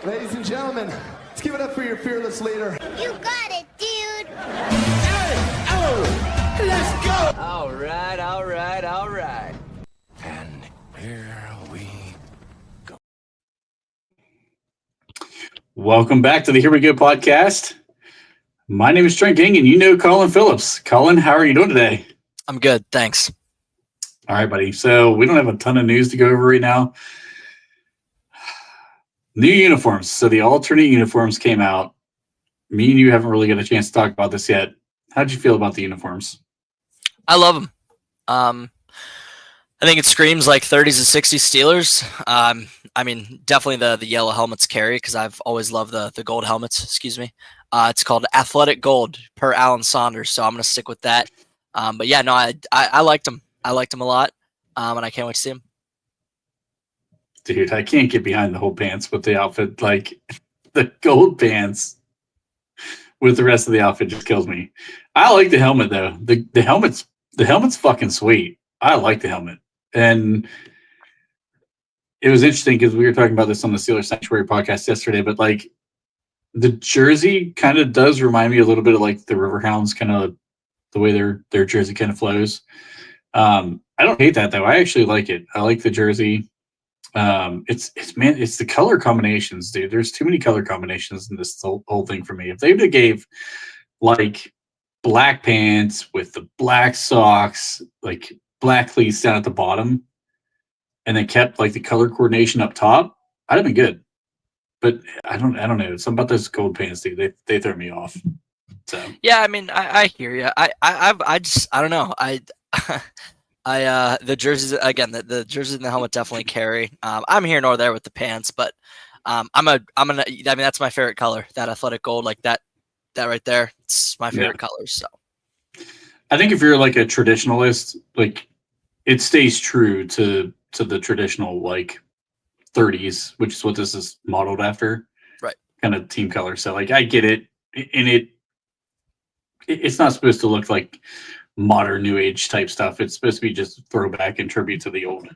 Ladies and gentlemen, let's give it up for your fearless leader. You got it, dude. Hey, oh, let's go. All right. And here we go. Welcome back to the Here We Go podcast. My name is Trent King, and you know Colin Phillips. Colin, how are you doing today? I'm good, thanks. All right, buddy. So we don't have a ton of news to go over right now. New uniforms. So the alternate uniforms came out. Me and you haven't really got a chance to talk about this yet. How'd you feel about the uniforms? I love them. I think it screams like 30s and 60s Steelers. I mean, definitely the yellow helmets carry because I've always loved the gold helmets. Excuse me. It's called Athletic Gold per Alan Saunders, so I'm gonna stick with that. But yeah, no, I liked them. I liked them a lot, and I can't wait to see them. Dude, I can't get behind the whole pants with the outfit. Like the gold pants with the rest of the outfit just kills me. I like the helmet though. The helmet's fucking sweet. I like the helmet. And it was interesting because we were talking about this on the Steelers Sanctuary podcast yesterday, but like the jersey kind of does remind me a little bit of like the Riverhounds, kind of the way their jersey kind of flows. I don't hate that though. I actually like it. I like the jersey. It's the color combinations, dude. There's too many color combinations in this whole thing for me. If they would have gave like black pants with the black socks, like black cleats down at the bottom, and then kept like the color coordination up top, I'd have been good. But I don't know. Something about those gold pants, dude. They throw me off. So Yeah, I mean, I hear you. I don't know. The jerseys again. The jerseys and the helmet definitely carry. I'm here nor there with the pants, but I mean that's my favorite color. That athletic gold, like that right there. It's my favorite color. So I think if you're like a traditionalist, like it stays true to the traditional like 30s, which is what this is modeled after. Right. Kind of team color. So like I get it, and it's not supposed to look like modern new age type stuff. It's supposed to be just throwback and tribute to the old,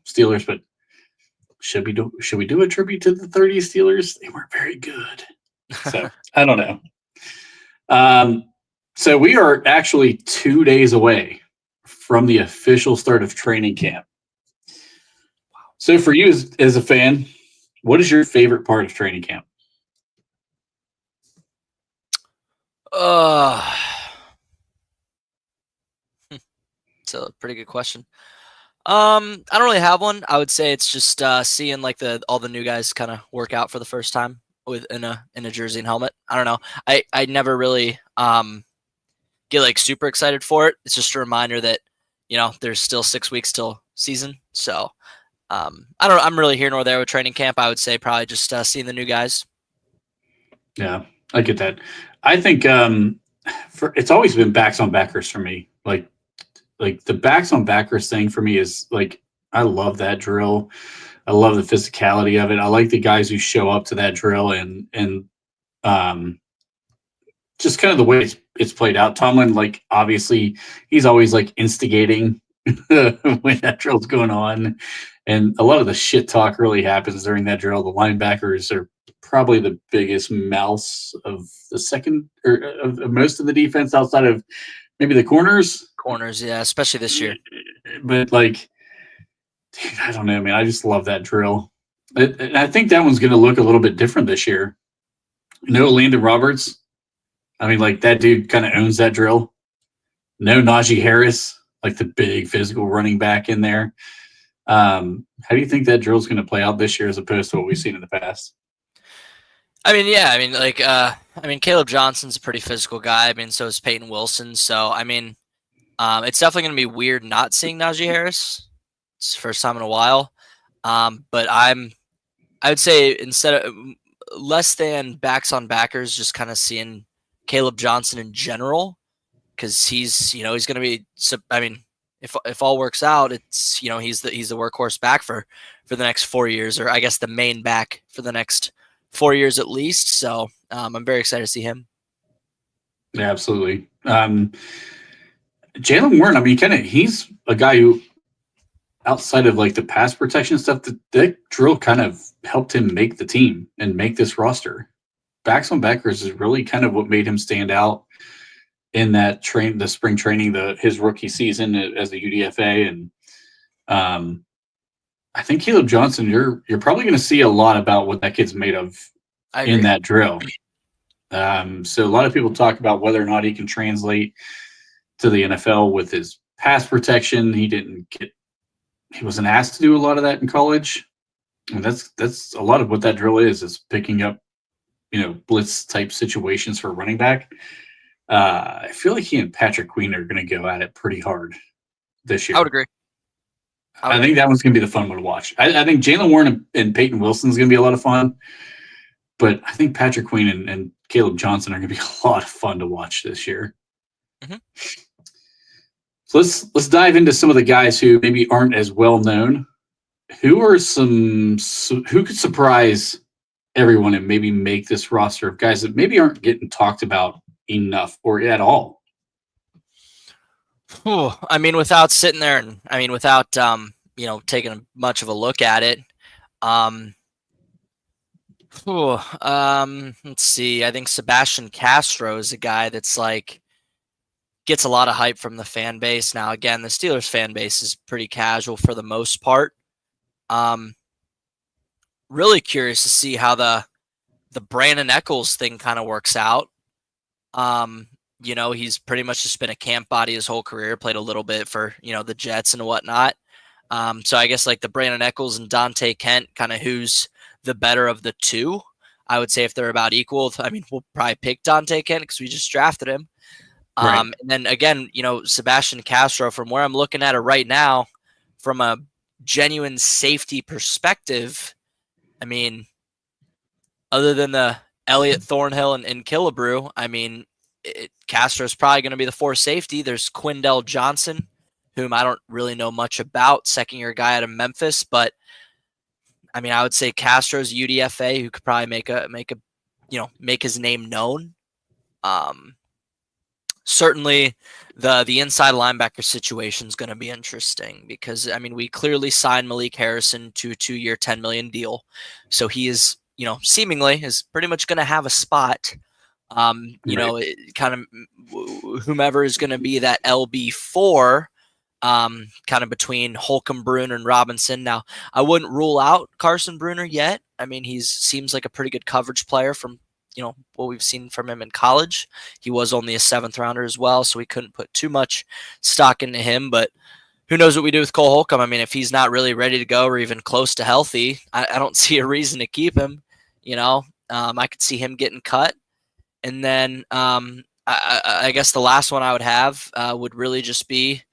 Steelers. But should we do a tribute to the 30s Steelers? They weren't very good. So I don't know. So we are actually 2 days away from the official start of training camp. So for you as a fan, what is your favorite part of training camp? It's a pretty good question. I don't really have one. I would say it's just seeing like all the new guys kind of work out for the first time in a jersey and helmet. I don't know. I never really get like super excited for it. It's just a reminder that there's still 6 weeks till season. So I'm really here nor there with training camp. I would say probably just seeing the new guys. Yeah, I get that. I think it's always been backs on backers for me. Like the backs on backers thing for me is like, I love that drill. I love the physicality of it. I like the guys who show up to that drill and just kind of the way it's played out. Tomlin, like obviously he's always like instigating when that drill's going on. And a lot of the shit talk really happens during that drill. The linebackers are probably the biggest mouths of the second or of most of the defense outside of maybe the corners. Corners, yeah, especially this year. But like, dude, I don't know, man. I just love that drill. And I think that one's going to look a little bit different this year. No Landon Roberts. I mean, like that dude kind of owns that drill. No Najee Harris, like the big physical running back in there. How do you think that drill is going to play out this year as opposed to what we've seen in the past? I mean, yeah. I mean, Caleb Johnson's a pretty physical guy. I mean, so is Peyton Wilson. So, I mean, it's definitely going to be weird not seeing Najee Harris. It's the first time in a while. But I would say instead of less than backs on backers, just kind of seeing Caleb Johnson in general, because he's going to be. I mean, if all works out, it's he's the workhorse back for the next 4 years, or I guess the main back for the next 4 years at least. So I'm very excited to see him. Yeah, absolutely. Jalen Warren, I mean, he's a guy who outside of like the pass protection stuff, that drill kind of helped him make the team and make this roster. Backs on backers is really kind of what made him stand out in that the spring training, his rookie season as a UDFA. And I think Caleb Johnson, you're probably going to see a lot about what that kid's made of in that drill. So a lot of people talk about whether or not he can translate to the NFL with his pass protection. He wasn't asked to do a lot of that in college. And that's a lot of what that drill is picking up, blitz type situations for running back. I feel like he and Patrick Queen are going to go at it pretty hard this year. I would agree. I think that one's going to be the fun one to watch. I think Jalen Warren and Peyton Wilson is going to be a lot of fun. But I think Patrick Queen and Caleb Johnson are going to be a lot of fun to watch this year. Mm-hmm. So let's dive into some of the guys who maybe aren't as well known. Who could surprise everyone and maybe make this roster of guys that maybe aren't getting talked about enough or at all? I mean, without sitting there and without taking much of a look at it. Let's see. I think Sebastian Castro is a guy that's like gets a lot of hype from the fan base. Now, again, the Steelers fan base is pretty casual for the most part. Really curious to see how the Brandon Eccles thing kind of works out. He's pretty much just been a camp body his whole career, played a little bit for, the Jets and whatnot. So I guess like the Brandon Eccles and Dante Kent, kind of who's the better of the two. I would say if they're about equal, we'll probably pick Dante Kent because we just drafted him. Right. And then again, Sebastian Castro, from where I'm looking at it right now, from a genuine safety perspective, other than the Elliott Thornhill and Killebrew, Castro's probably going to be the fourth safety. There's Quindell Johnson, whom I don't really know much about, second-year guy out of Memphis, but I would say Castro's UDFA who could probably make his name known. Certainly the inside linebacker situation is going to be interesting because we clearly signed Malik Harrison to a 2-year, $10 million deal. So he is, seemingly is pretty much going to have a spot. Kind of whomever is going to be that LB4, kind of between Holcomb, Bruner, and Robinson. Now, I wouldn't rule out Carson Bruner yet. He seems like a pretty good coverage player from, what we've seen from him in college. He was only a 7th rounder as well, so we couldn't put too much stock into him. But who knows what we do with Cole Holcomb? If he's not really ready to go or even close to healthy, I don't see a reason to keep him. I could see him getting cut. And then I guess the last one I would have would really just be,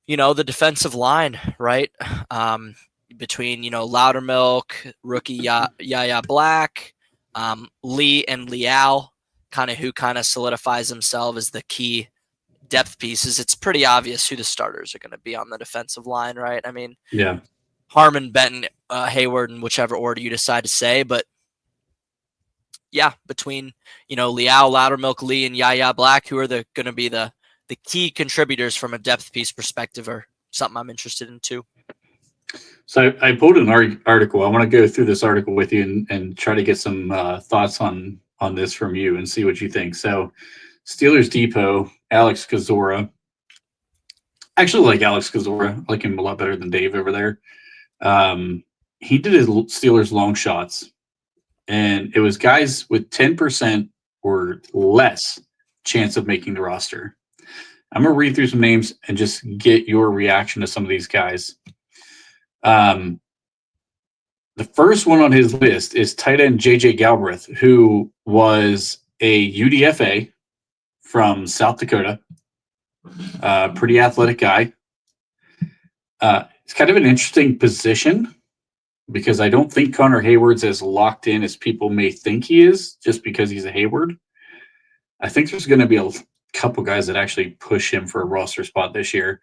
the defensive line, right? Between, Loudermilk, rookie Yaya Black, Lee and Leal, who solidifies himself as the key depth pieces. It's pretty obvious who the starters are going to be on the defensive line, right? Yeah. Harmon, Benton, Hayward, in whichever order you decide to say, but yeah, between, Leal, Loudermilk, Lee, and Yaya Black, who are going to be the key contributors from a depth piece perspective, or something I'm interested in too. So I pulled an article. I want to go through this article with you and try to get some thoughts on this from you and see what you think. So Steelers Depot, Alex Kozora. I actually like Alex Kozora. I like him a lot better than Dave over there. He did his Steelers long shots, and it was guys with 10% or less chance of making the roster. I'm going to read through some names and just get your reaction to some of these guys. The first one on his list is tight end J.J. Galbraith, who was a UDFA from South Dakota. Pretty athletic guy. It's kind of an interesting position because I don't think Connor Hayward's as locked in as people may think he is just because he's a Hayward. I think there's going to be a couple guys that actually push him for a roster spot this year.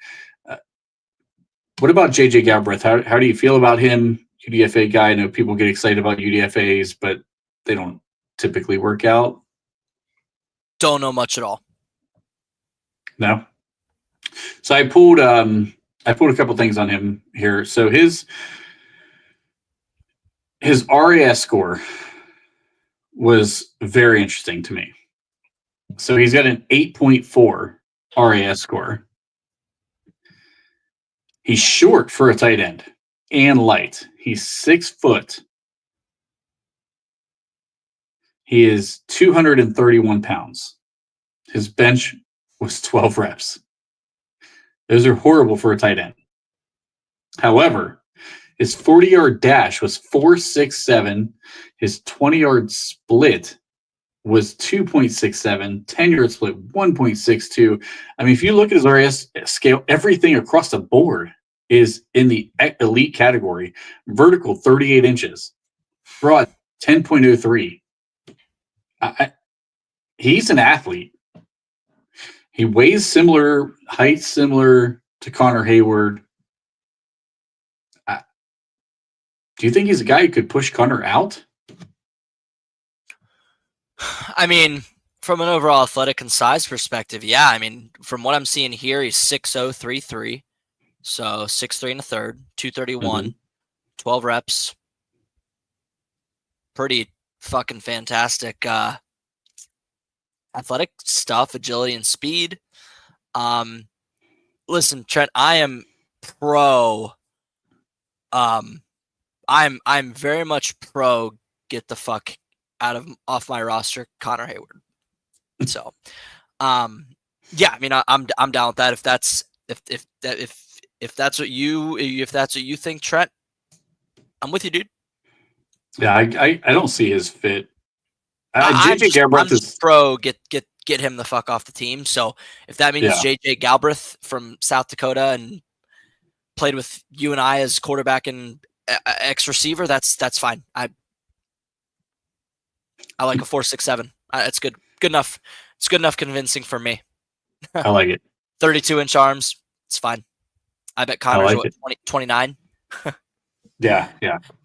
What about J.J. Galbraith? How do you feel about him? UDFA guy. I know people get excited about UDFAs, but they don't typically work out. Don't know much at all. No. So I pulled I pulled a couple things on him here. So his RAS score was very interesting to me. So he's got an 8.4 RAS score. He's short for a tight end and light. He's 6 foot. He is 231 pounds. His bench was 12 reps. Those are horrible for a tight end. However, his 40-yard dash was 4.67. His 20-yard split was 2.67. 10-yard split 1.62. I mean, if you look at his RAS scale, everything across the board is in the elite category. Vertical 38 inches. Broad 10.03. He's an athlete. He weighs similar, height similar to Connor Hayward. Do you think he's a guy who could push Connor out? I mean, from an overall athletic and size perspective, yeah. I mean, from what I'm seeing here, he's 6'0", 3'3", so 6'3" and a third, 231, 12 reps. Pretty fucking fantastic athletic stuff, agility and speed. Listen, Trent, I am pro. I'm very much pro. Get the fuck off my roster, Connor Hayward. So, yeah, I mean, I'm down with that. If that's what you think, Trent, I'm with you, dude. Yeah, I don't see his fit. I'm JJ Galbraith just pro. Get him the fuck off the team. So if that means JJ Galbraith from South Dakota and played with you and I as quarterback and X receiver, that's fine. I like a 4.67. It's good enough. It's good enough convincing for me. I like it. 32-inch arms. It's fine. I bet Connor's like 29. Yeah.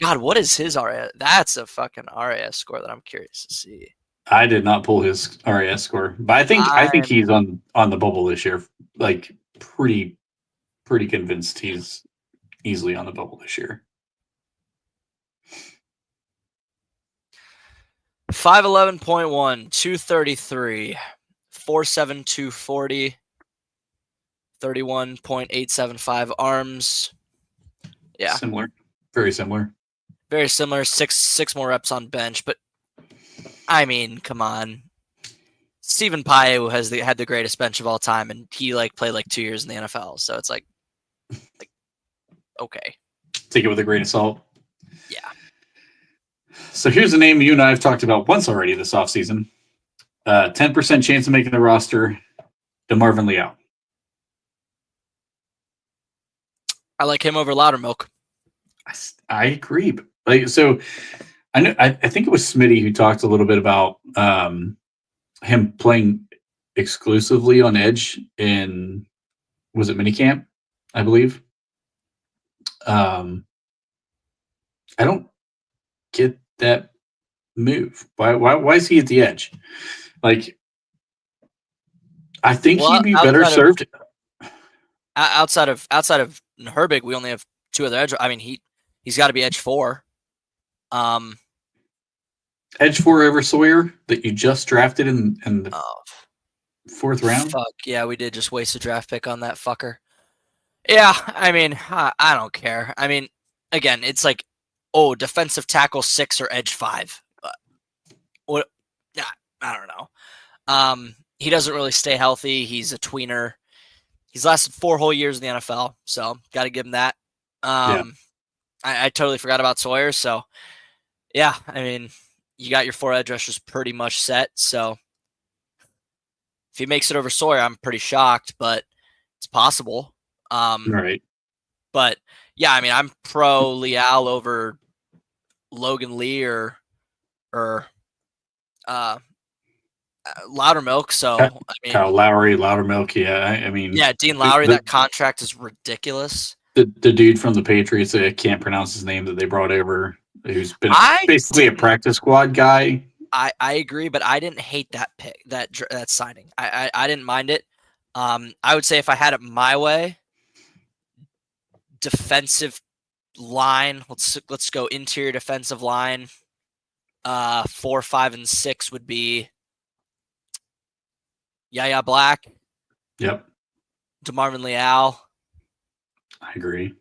God, what is his RAS? That's a fucking RAS score that I'm curious to see. I did not pull his RAS score, but I think he's on the bubble this year. Like pretty convinced he's easily on the bubble this year. 5'11.1", 233, 4'7", 240, 31.875 arms. Yeah. Similar. Very similar. Very similar. Six more reps on bench, but I mean, come on. Stephen Paye had the greatest bench of all time, and he played 2 years in the NFL. So it's like okay. Take it with a grain of salt. Yeah. So here's a name you and I have talked about once already this offseason. 10% chance of making the roster, DeMarvin Leal. I like him over Loudermilk. I agree. So I think it was Smitty who talked a little bit about him playing exclusively on edge in, was it minicamp, I believe. I don't get that move. Why is he at the edge? I think he'd be better served. Outside of Herbig, we only have two other edge. I mean, he's got to be edge 4. Edge 4 over Sawyer that you just drafted in the 4th round. Fuck yeah, we did just waste a draft pick on that fucker. Yeah, I mean, I don't care. I mean, again, it's defensive tackle 6 or edge 5. What? Yeah, I don't know. He doesn't really stay healthy. He's a tweener. He's lasted 4 whole years in the NFL, so got to give him that. I totally forgot about Sawyer, so yeah, I mean, you got your 4 edge rushers pretty much set, so if he makes it over Sawyer, I'm pretty shocked, but it's possible. Right. But yeah, I mean, I'm pro Leal over Logan Lee or Loudermilk. So I mean, Kyle Lowry, Loudermilk. Yeah, I mean, yeah, Dean Lowry. That contract is ridiculous. The dude from the Patriots, I can't pronounce his name, that they brought over, who's been basically a practice squad guy. I agree, but I didn't hate that pick, that signing. I didn't mind it. I would say if I had it my way, defensive line. Let's go interior defensive line. 4, 5, and 6 would be Yaya Black, Yep, DeMarvin Leal, I agree.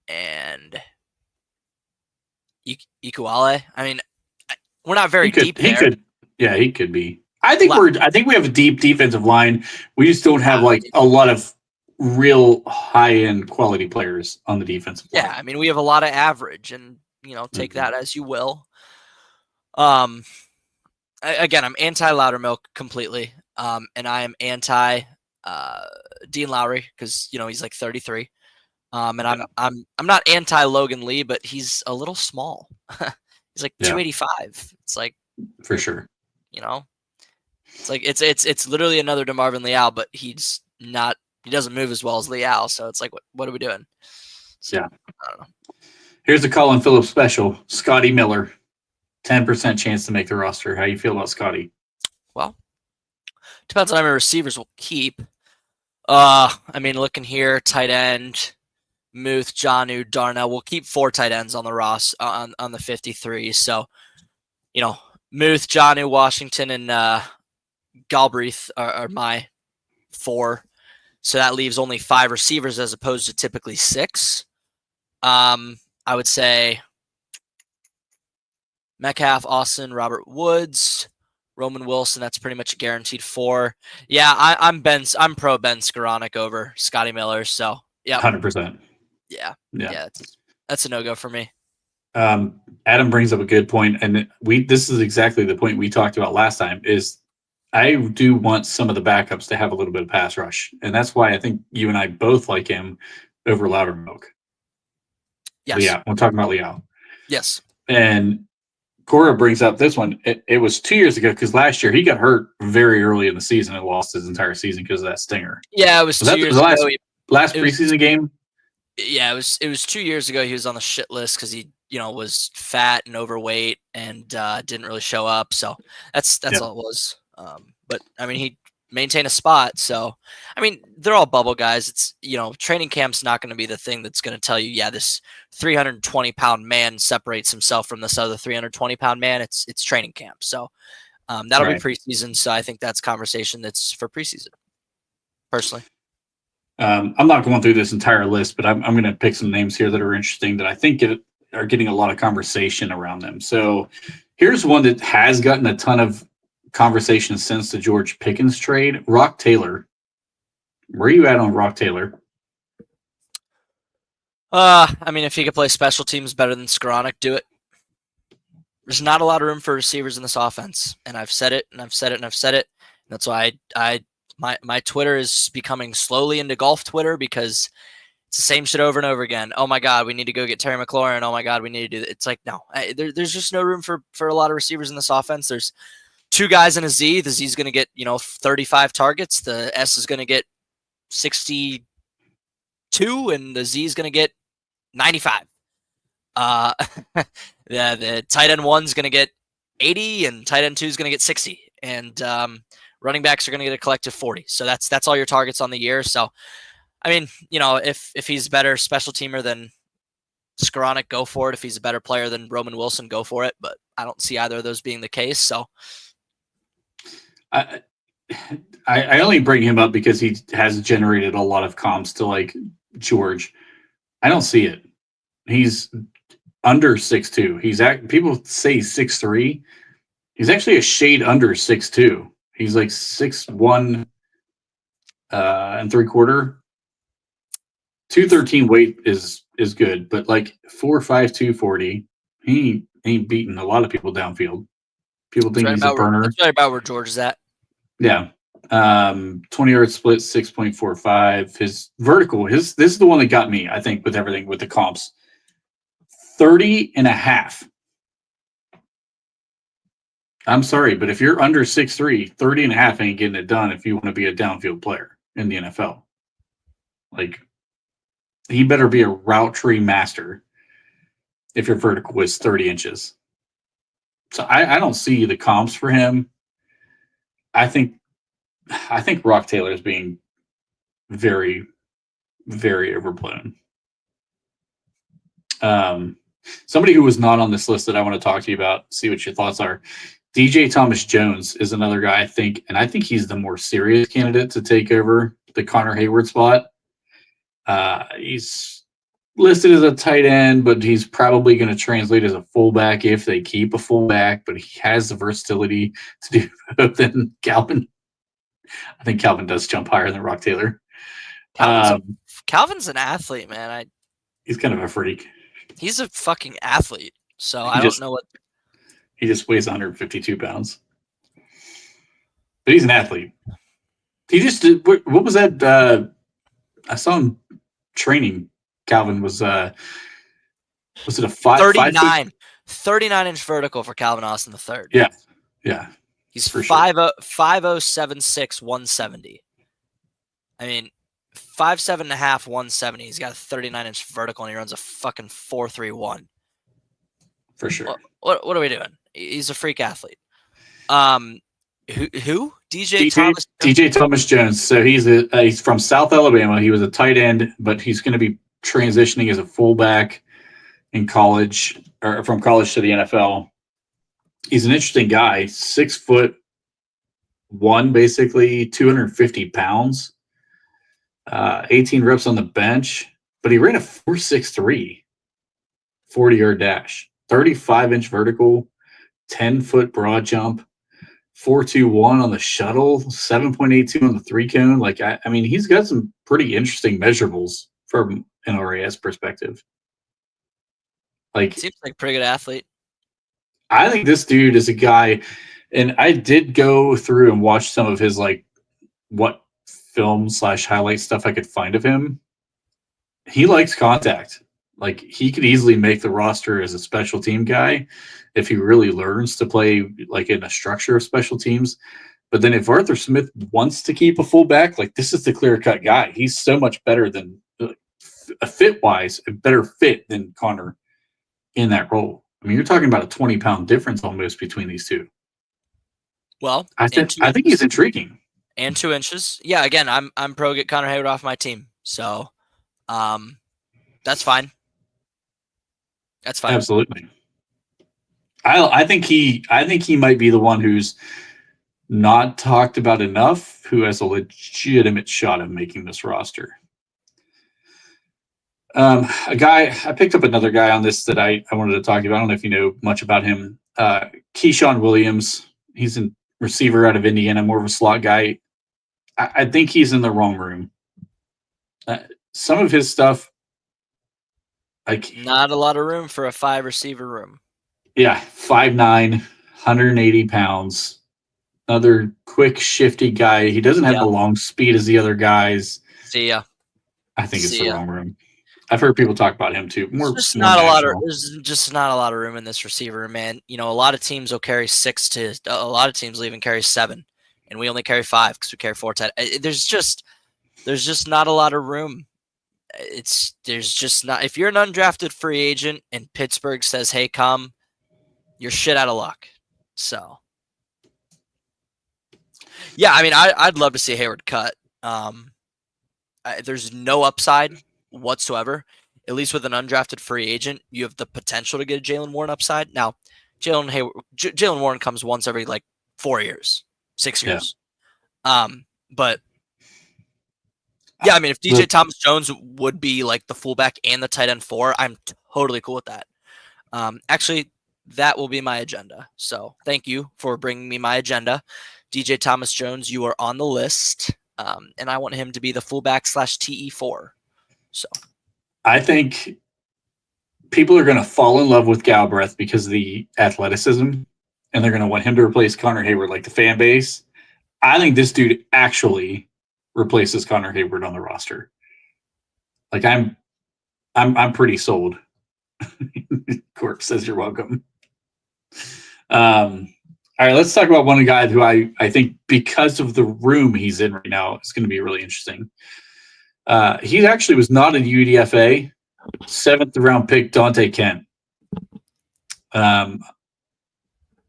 and Ikuale. I mean, we're not very He could, deep he there. could, yeah, he could be. I think we have a deep defensive line. We just don't have like a lot of real high end quality players on the defensive line. Yeah, I mean, we have a lot of average, and take that as you will. Again, I'm anti Loudermilk completely, and I am anti Dean Lowry because he's like 33. And I'm not anti Logan Lee, but he's a little small. He's like 285. It's like for sure. It's like it's literally another DeMarvin Leal, but he's not. He doesn't move as well as Leal, so it's like what are we doing? So, Yeah, I don't know. Here's the Colin Phillips special. Scotty Miller, 10% chance to make the roster. How you feel about Scotty? Well, depends on how many receivers we'll keep. I mean, looking here, tight end, Muth, Jonnu, Darnell. We'll keep 4 tight ends on the on the 53. So, Muth, Jonnu, Washington, and Galbraith are my 4. So that leaves only 5 receivers as opposed to typically 6. I would say Metcalf, Austin, Robert Woods, Roman Wilson. That's pretty much a guaranteed 4. Yeah, I'm pro Ben Skoranek over Scotty Miller. So yeah, 100%. Yeah. That's a no-go for me. Adam brings up a good point, and this is exactly the point we talked about last time. Is I do want some of the backups to have a little bit of pass rush, and that's why I think you and I both like him over Loudermilk. Yes. Yeah, I'm talking about Leal. Yes. And Cora brings up this one. It was 2 years ago because last year he got hurt very early in the season and lost his entire season because of that stinger. Yeah, it was 2 years ago. Last preseason game. Yeah, it was 2 years ago. He was on the shit list because he was fat and overweight and didn't really show up. So that's all it was. But I mean, he maintained a spot. So I mean, they're all bubble guys. It's training camp's not going to be the thing that's going to tell you, yeah, this 320-pound man separates himself from this other 320-pound man. It's training camp. So that'll be preseason. So I think that's conversation that's for preseason. Personally. I'm not going through this entire list, but I'm going to pick some names here that are interesting that I think are getting a lot of conversation around them. So here's one that has gotten a ton of conversation since the George Pickens trade. Rock Taylor. Where are you at on Rock Taylor? I mean, if he could play special teams better than Skoranek, do it. There's not a lot of room for receivers in this offense, and I've said it, and I've said it, and I've said it. And that's why my Twitter is becoming slowly into golf Twitter because it's the same shit over and over again. Oh my God, we need to go get Terry McLaurin. Oh my God, we need to do that. It's like, no, there's just no room for a lot of receivers in this offense. There's 2 guys in a Z. The Z is going to get 35 targets. The S is going to get 62, and the Z is going to get 95. The tight end 1 is going to get 80, and tight end 2 is going to get 60, and running backs are going to get a collective 40. So that's all your targets on the year. So, I mean, if he's a better special teamer than Skoranek, go for it. If he's a better player than Roman Wilson, go for it. But I don't see either of those being the case. So, I only bring him up because he has generated a lot of comps to like George. I don't see it. He's under 6'2". People say 6'3". He's actually a shade under 6'2". He's like 6'1" and 3/4. 213 weight is good, but like 4'5", 240, he ain't beating a lot of people downfield. People think he's a burner. That's right about where George is at. Yeah. 20-yard split, 6.45. His vertical, this is the one that got me, I think, with everything, with the comps. 30.5. I'm sorry, but if you're under 6'3", 30.5 ain't getting it done if you want to be a downfield player in the NFL. Like, he better be a route tree master if your vertical is 30 inches. So I don't see the comps for him. I think Rock Taylor is being very, very overblown. Somebody who was not on this list that I want to talk to you about, see what your thoughts are. DJ Thomas Jones is another guy I think he's the more serious candidate to take over the Connor Hayward spot. He's listed as a tight end, but he's probably going to translate as a fullback if they keep a fullback, but he has the versatility to do both. Then Calvin, I think Calvin does jump higher than Rock Taylor. Calvin's an athlete, man. He's kind of a freak. He's a fucking athlete. So I don't know what. He just weighs 152 pounds. But he's an athlete. He just did, what was that? I saw him training. Calvin was it a 39 inch vertical for Calvin Austin the third. Yeah. He's 5'0", 170. I mean, 5'7" and a half, 170. He's got a 39-inch vertical, and he runs a fucking 4.31. For sure. What are we doing? He's a freak athlete. Who? DJ Thomas Jones. So he's from South Alabama. He was a tight end, but he's going to be transitioning as a fullback in college, or from college to the NFL. He's an interesting guy. 6'1", basically 250 pounds. 18 reps on the bench, but he ran a 4.63 40-yard dash, 35-inch vertical, 10-foot broad jump, 4.21 on the shuttle, 7.82 on the three cone. Like, I mean, he's got some pretty interesting measurables from an RAS perspective. Like, seems like a pretty good athlete. I think this dude is a guy, and I did go through and watch some of his, like, what film / highlight stuff I could find of him. He likes contact. Like, he could easily make the roster as a special team guy if he really learns to play like in a structure of special teams. But then if Arthur Smith wants to keep a fullback, like, this is the clear-cut guy. He's so much better than a fit-wise, a better fit than Connor in that role. I mean, you're talking about a 20-pound difference almost between these two. Well, I think he's intriguing. And 2 inches. Yeah, again, I'm pro get Connor Hayward off my team. So that's fine. That's fine. Absolutely. I think he might be the one who's not talked about enough, who has a legitimate shot of making this roster. I picked up another guy on this that I wanted to talk about. I don't know if you know much about him. Keyshawn Williams. He's a receiver out of Indiana, more of a slot guy. I think he's in the wrong room. Some of his stuff, like, not a lot of room for a 5 receiver room. Yeah, 5'9", 180 pounds. Another quick, shifty guy. He doesn't have the long speed as the other guys. See ya. I think it's the wrong room. I've heard people talk about him too. There's just not a lot of room in this receiver, man. You know, a lot of teams will carry 6 to a lot of teams will even carry 7, and we only carry 5 because we carry 4 tight. There's just not a lot of room. There's just not. If you're an undrafted free agent and Pittsburgh says, "Hey, come," you're shit out of luck. So, yeah, I mean, I'd love to see Hayward cut. There's no upside whatsoever. At least with an undrafted free agent, you have the potential to get a Jalen Warren upside. Now, Jalen Warren comes once every 4 years, 6 years. But yeah, I mean, if DJ Thomas Jones would be like the fullback and the tight end 4, I'm totally cool with that. Actually, that will be my agenda. So thank you for bringing me my agenda. DJ Thomas Jones, you are on the list. And I want him to be the fullback / TE4. So I think people are going to fall in love with Galbraith because of the athleticism, and they're going to want him to replace Connor Hayward, like the fan base. I think this dude actually replaces Connor Hayward on the roster. Like, I'm pretty sold. Corp says you're welcome. All right, let's talk about one guy who I think, because of the room he's in right now, is going to be really interesting. He actually was not a UDFA, 7th round pick, Dante Kent. You want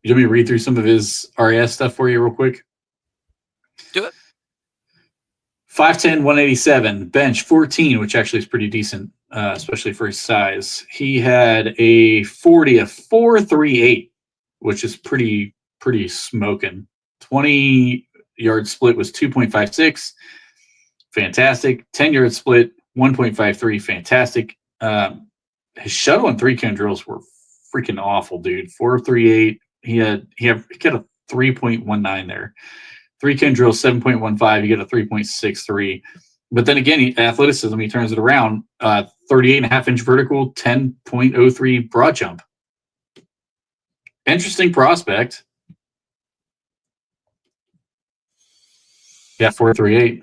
me to read through some of his RAS stuff for you real quick? Do it. 5'10", 187, bench 14, which actually is pretty decent. especially for his size. He had a 40, a 4.38, which is pretty smoking. 20-yard split was 2.56, fantastic. 10-yard split 1.53, fantastic. His shuttle and 3-cone drills were freaking awful, dude. 4.38. He got a 3.19 there. 3-cone drill 7.15. You get a 3.63. But then again, athleticism, he turns it around. 38.5-inch vertical, 10.03 broad jump. Interesting prospect. Yeah, 4.38.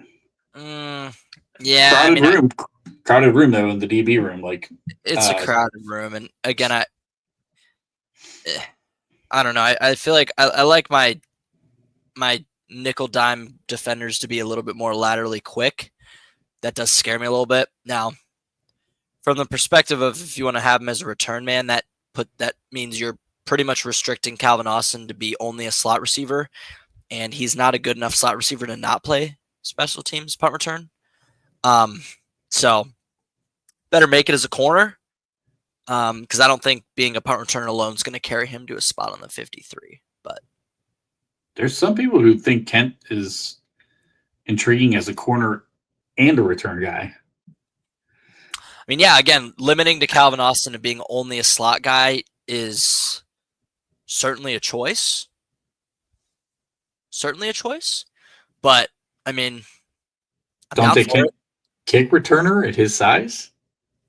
Yeah, Crowded room though in the DB room. Like it's a crowded room, and again, I don't know. I feel like I like my nickel dime defenders to be a little bit more laterally quick. That does scare me a little bit. Now, from the perspective of if you want to have him as a return man, that means you're pretty much restricting Calvin Austin to be only a slot receiver, and he's not a good enough slot receiver to not play special teams punt return. So better make it as a corner, because I don't think being a punt returner alone is going to carry him to a spot on the 53. But there's some people who think Kent is intriguing as a corner and a return guy. I mean, yeah, again, limiting to Calvin Austin and being only a slot guy is certainly a choice. But, I mean, Don't they kick returner at his size?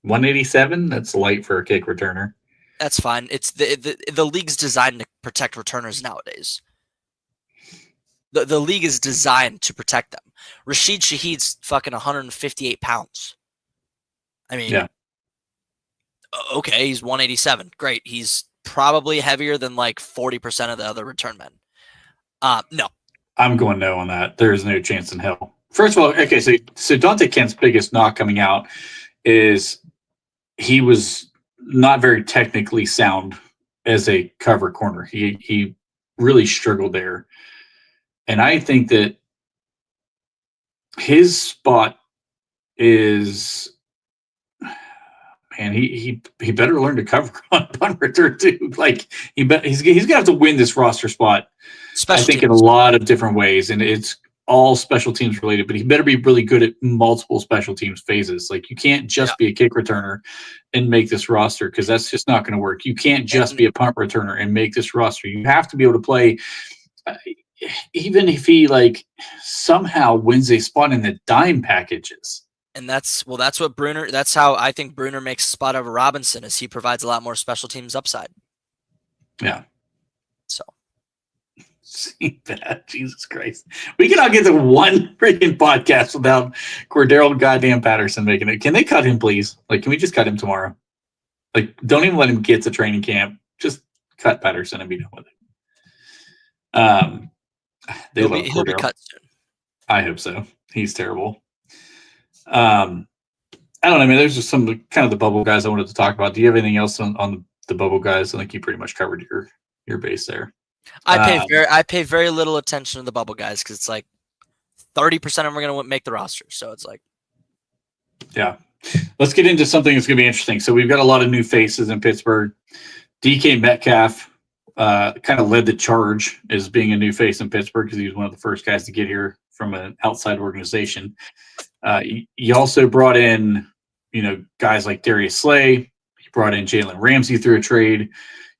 187? That's light for a kick returner. That's fine. It's the league's designed to protect returners nowadays. The league is designed to protect them. Rashid Shaheed's fucking 158 pounds. I mean, yeah. Okay, he's 187. Great. He's probably heavier than like 40% of the other return men. No. I'm going no on that. There is no chance in hell. First of all, okay, so Dante Kent's biggest knock coming out is he was not very technically sound as a cover corner. He really struggled there. And I think that his spot is, man, he better learn to cover on punt return too. Like he's gonna have to win this roster spot. I think in a lot of different ways, and it's all special teams related. But he better be really good at multiple special teams phases. Like you can't just be a kick returner and make this roster, because that's just not going to work. You can't just be a punt returner and make this roster. You have to be able to play. Even if he like somehow wins a spot in the dime packages. And that's what Bruner, that's how I think Bruner makes a spot over Robinson, is he provides a lot more special teams upside. Yeah. So. See that? Jesus Christ. We cannot get to one freaking podcast without Cordero goddamn Patterson making it. Can they cut him, please? Like, can we just cut him tomorrow? Like, don't even let him get to training camp. Just cut Patterson and be done with it. He'll be cut soon. I hope so. He's terrible. I don't know. I mean, there's just some kind of the bubble guys I wanted to talk about. Do you have anything else on the bubble guys? I think you pretty much covered your base there. I pay very little attention to the bubble guys because it's like 30% of them are going to make the roster. So it's like, yeah. Let's get into something that's going to be interesting. So we've got a lot of new faces in Pittsburgh. DK Metcalf kind of led the charge as being a new face in Pittsburgh because he was one of the first guys to get here from an outside organization. You also brought in, guys like Darius Slay. You brought in Jalen Ramsey through a trade.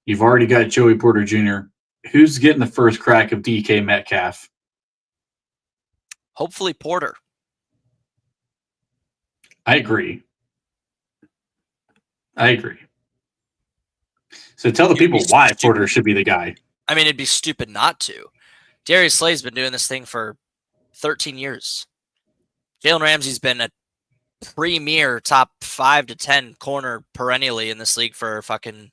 You've already got Joey Porter Jr. Who's getting the first crack of DK Metcalf? Hopefully Porter. I agree. So tell the people why Porter should be the guy. I mean, it'd be stupid not to. Darius Slay's been doing this thing for 13 years. Jalen Ramsey's been a premier top 5 to 10 corner perennially in this league for fucking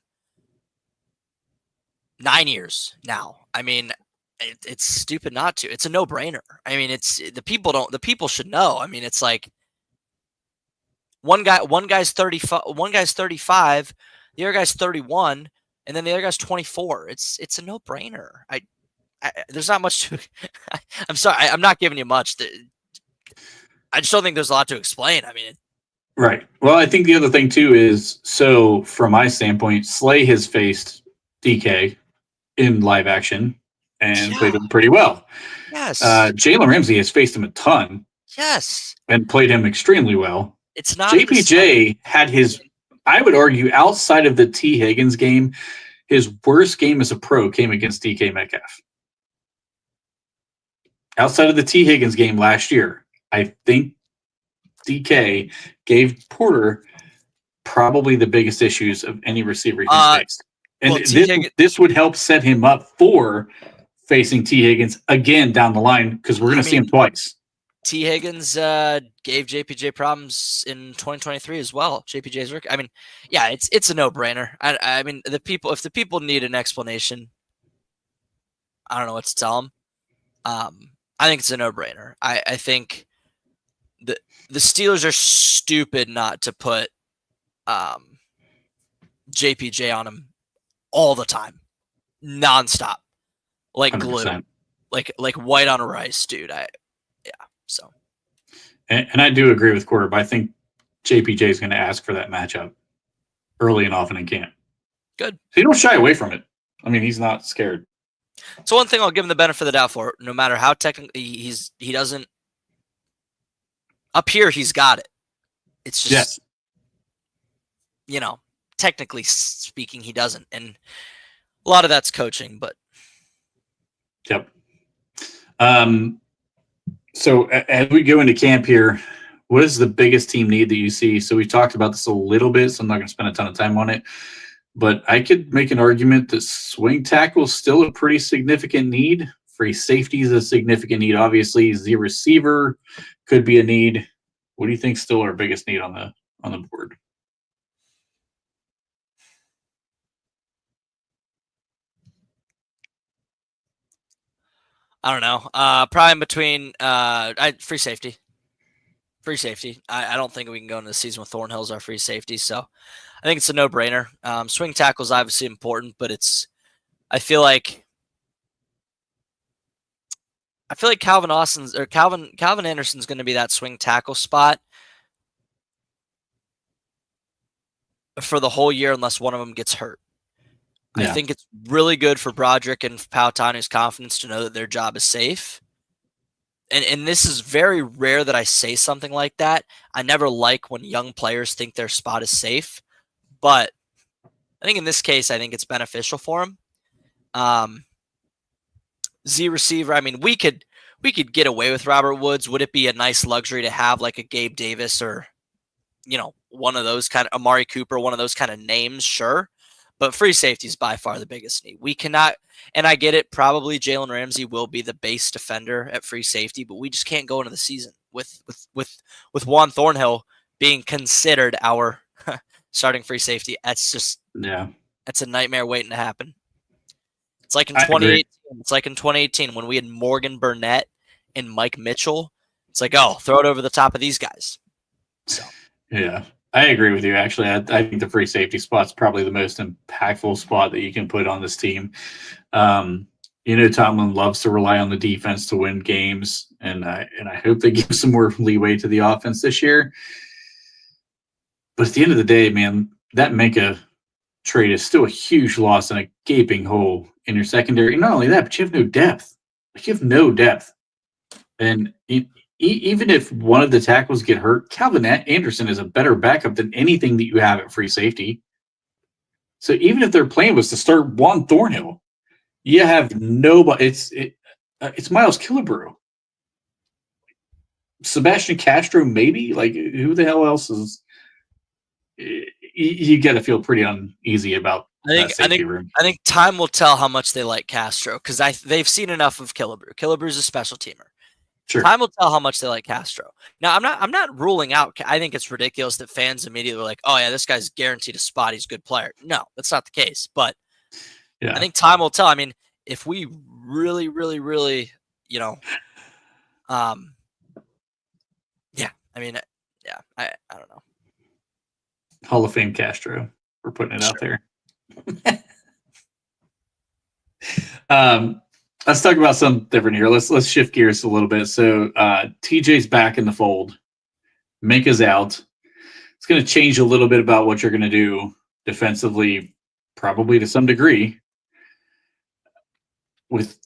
9 years now. I mean, it's stupid not to. It's a no-brainer. I mean, the people should know. I mean, it's like one guy's 35, the other guy's 31, and then the other guy's 24. It's a no-brainer. There's not much to I'm sorry, I'm not giving you much. I just don't think there's a lot to explain. I mean, Right. Well, I think the other thing too is, so from my standpoint, Slay has faced DK in live action and Yeah. played him pretty well. Yes. Jalen Ramsey has faced him a ton Yes. and played him extremely well. It's not the same. JPJ had his, I would argue, outside of the T. Higgins game, his worst game as a pro came against DK Metcalf. Outside of the T. Higgins game last year, I think DK gave Porter probably the biggest issues of any receiver he's faced. And Well, T. Higgins, this would help set him up for facing T. Higgins again down the line, because we're going to see him twice. T. Higgins gave JPJ problems in 2023 as well. JPJ's rookie. I mean, yeah, it's a no-brainer. I mean, if the people need an explanation, I don't know what to tell them. I think it's a no-brainer. I think the Steelers are stupid not to put JPJ on him all the time, nonstop, like 100%. glue, like white on rice, dude. So. And I do agree with Quarter, but I think JPJ is going to ask for that matchup early and often in camp. Good. So you don't shy away from it. I mean, he's not scared. So one thing I'll give him the benefit of the doubt for, no matter how technically he doesn't up here, he's got it. It's just, technically speaking, he doesn't, and a lot of that's coaching. But yep. So as we go into camp here, what is the biggest team need that you see? So we talked about this a little bit, so I'm not going to spend a ton of time on it. But I could make an argument that swing tackle is still a pretty significant need. Free safety is a significant need. Obviously, the receiver could be a need. What do you think still our biggest need on the board? I don't know. Probably in between free safety. Free safety. I don't think we can go into the season with Thornhill as our free safety, so I think it's a no-brainer. Swing tackle is obviously important, but I feel like Calvin Anderson's going to be that swing tackle spot for the whole year unless one of them gets hurt. Yeah. I think it's really good for Broderick and Pautanu's confidence to know that their job is safe. And this is very rare that I say something like that. I never like when young players think their spot is safe. But I think in this case, I think it's beneficial for him. Z receiver, I mean, we could get away with Robert Woods. Would it be a nice luxury to have like a Gabe Davis or, one of those kind of Amari Cooper, one of those kind of names? Sure. But free safety is by far the biggest need. We cannot, and I get it, probably Jalen Ramsey will be the base defender at free safety, but we just can't go into the season with Juan Thornhill being considered our starting free safety. That's a nightmare waiting to happen. It's like in 2018. It's like in 2018 when we had Morgan Burnett and Mike Mitchell. It's like, oh, throw it over the top of these guys. So yeah. I agree with you. Actually, I think the free safety spot is probably the most impactful spot that you can put on this team. Tomlin loves to rely on the defense to win games, and I hope they give some more leeway to the offense this year. But at the end of the day, man, that Minka trade is still a huge loss and a gaping hole in your secondary. And not only that, but you have no depth. You have no depth. And even if one of the tackles get hurt, Calvin Anderson is a better backup than anything that you have at free safety. So even if their plan was to start Juan Thornhill, you have nobody. It's Miles Killebrew, Sebastian Castro, maybe. Like, who the hell else is? You got to feel pretty uneasy about that safety room. I think time will tell how much they like Castro, because they've seen enough of Killebrew. Killebrew's a special teamer. Sure. Time will tell how much they like Castro. Now, I'm not ruling out. I think it's ridiculous that fans immediately are like, "Oh yeah, this guy's guaranteed a spot. He's a good player." No, that's not the case. But I think time will tell. I mean, if we really, really, really, I don't know. Hall of Fame Castro. We're putting it out there. Let's talk about something different here. Let's shift gears a little bit. So TJ's back in the fold. Minka's out. it's going to change a little bit about what you're going to do defensively, probably to some degree. With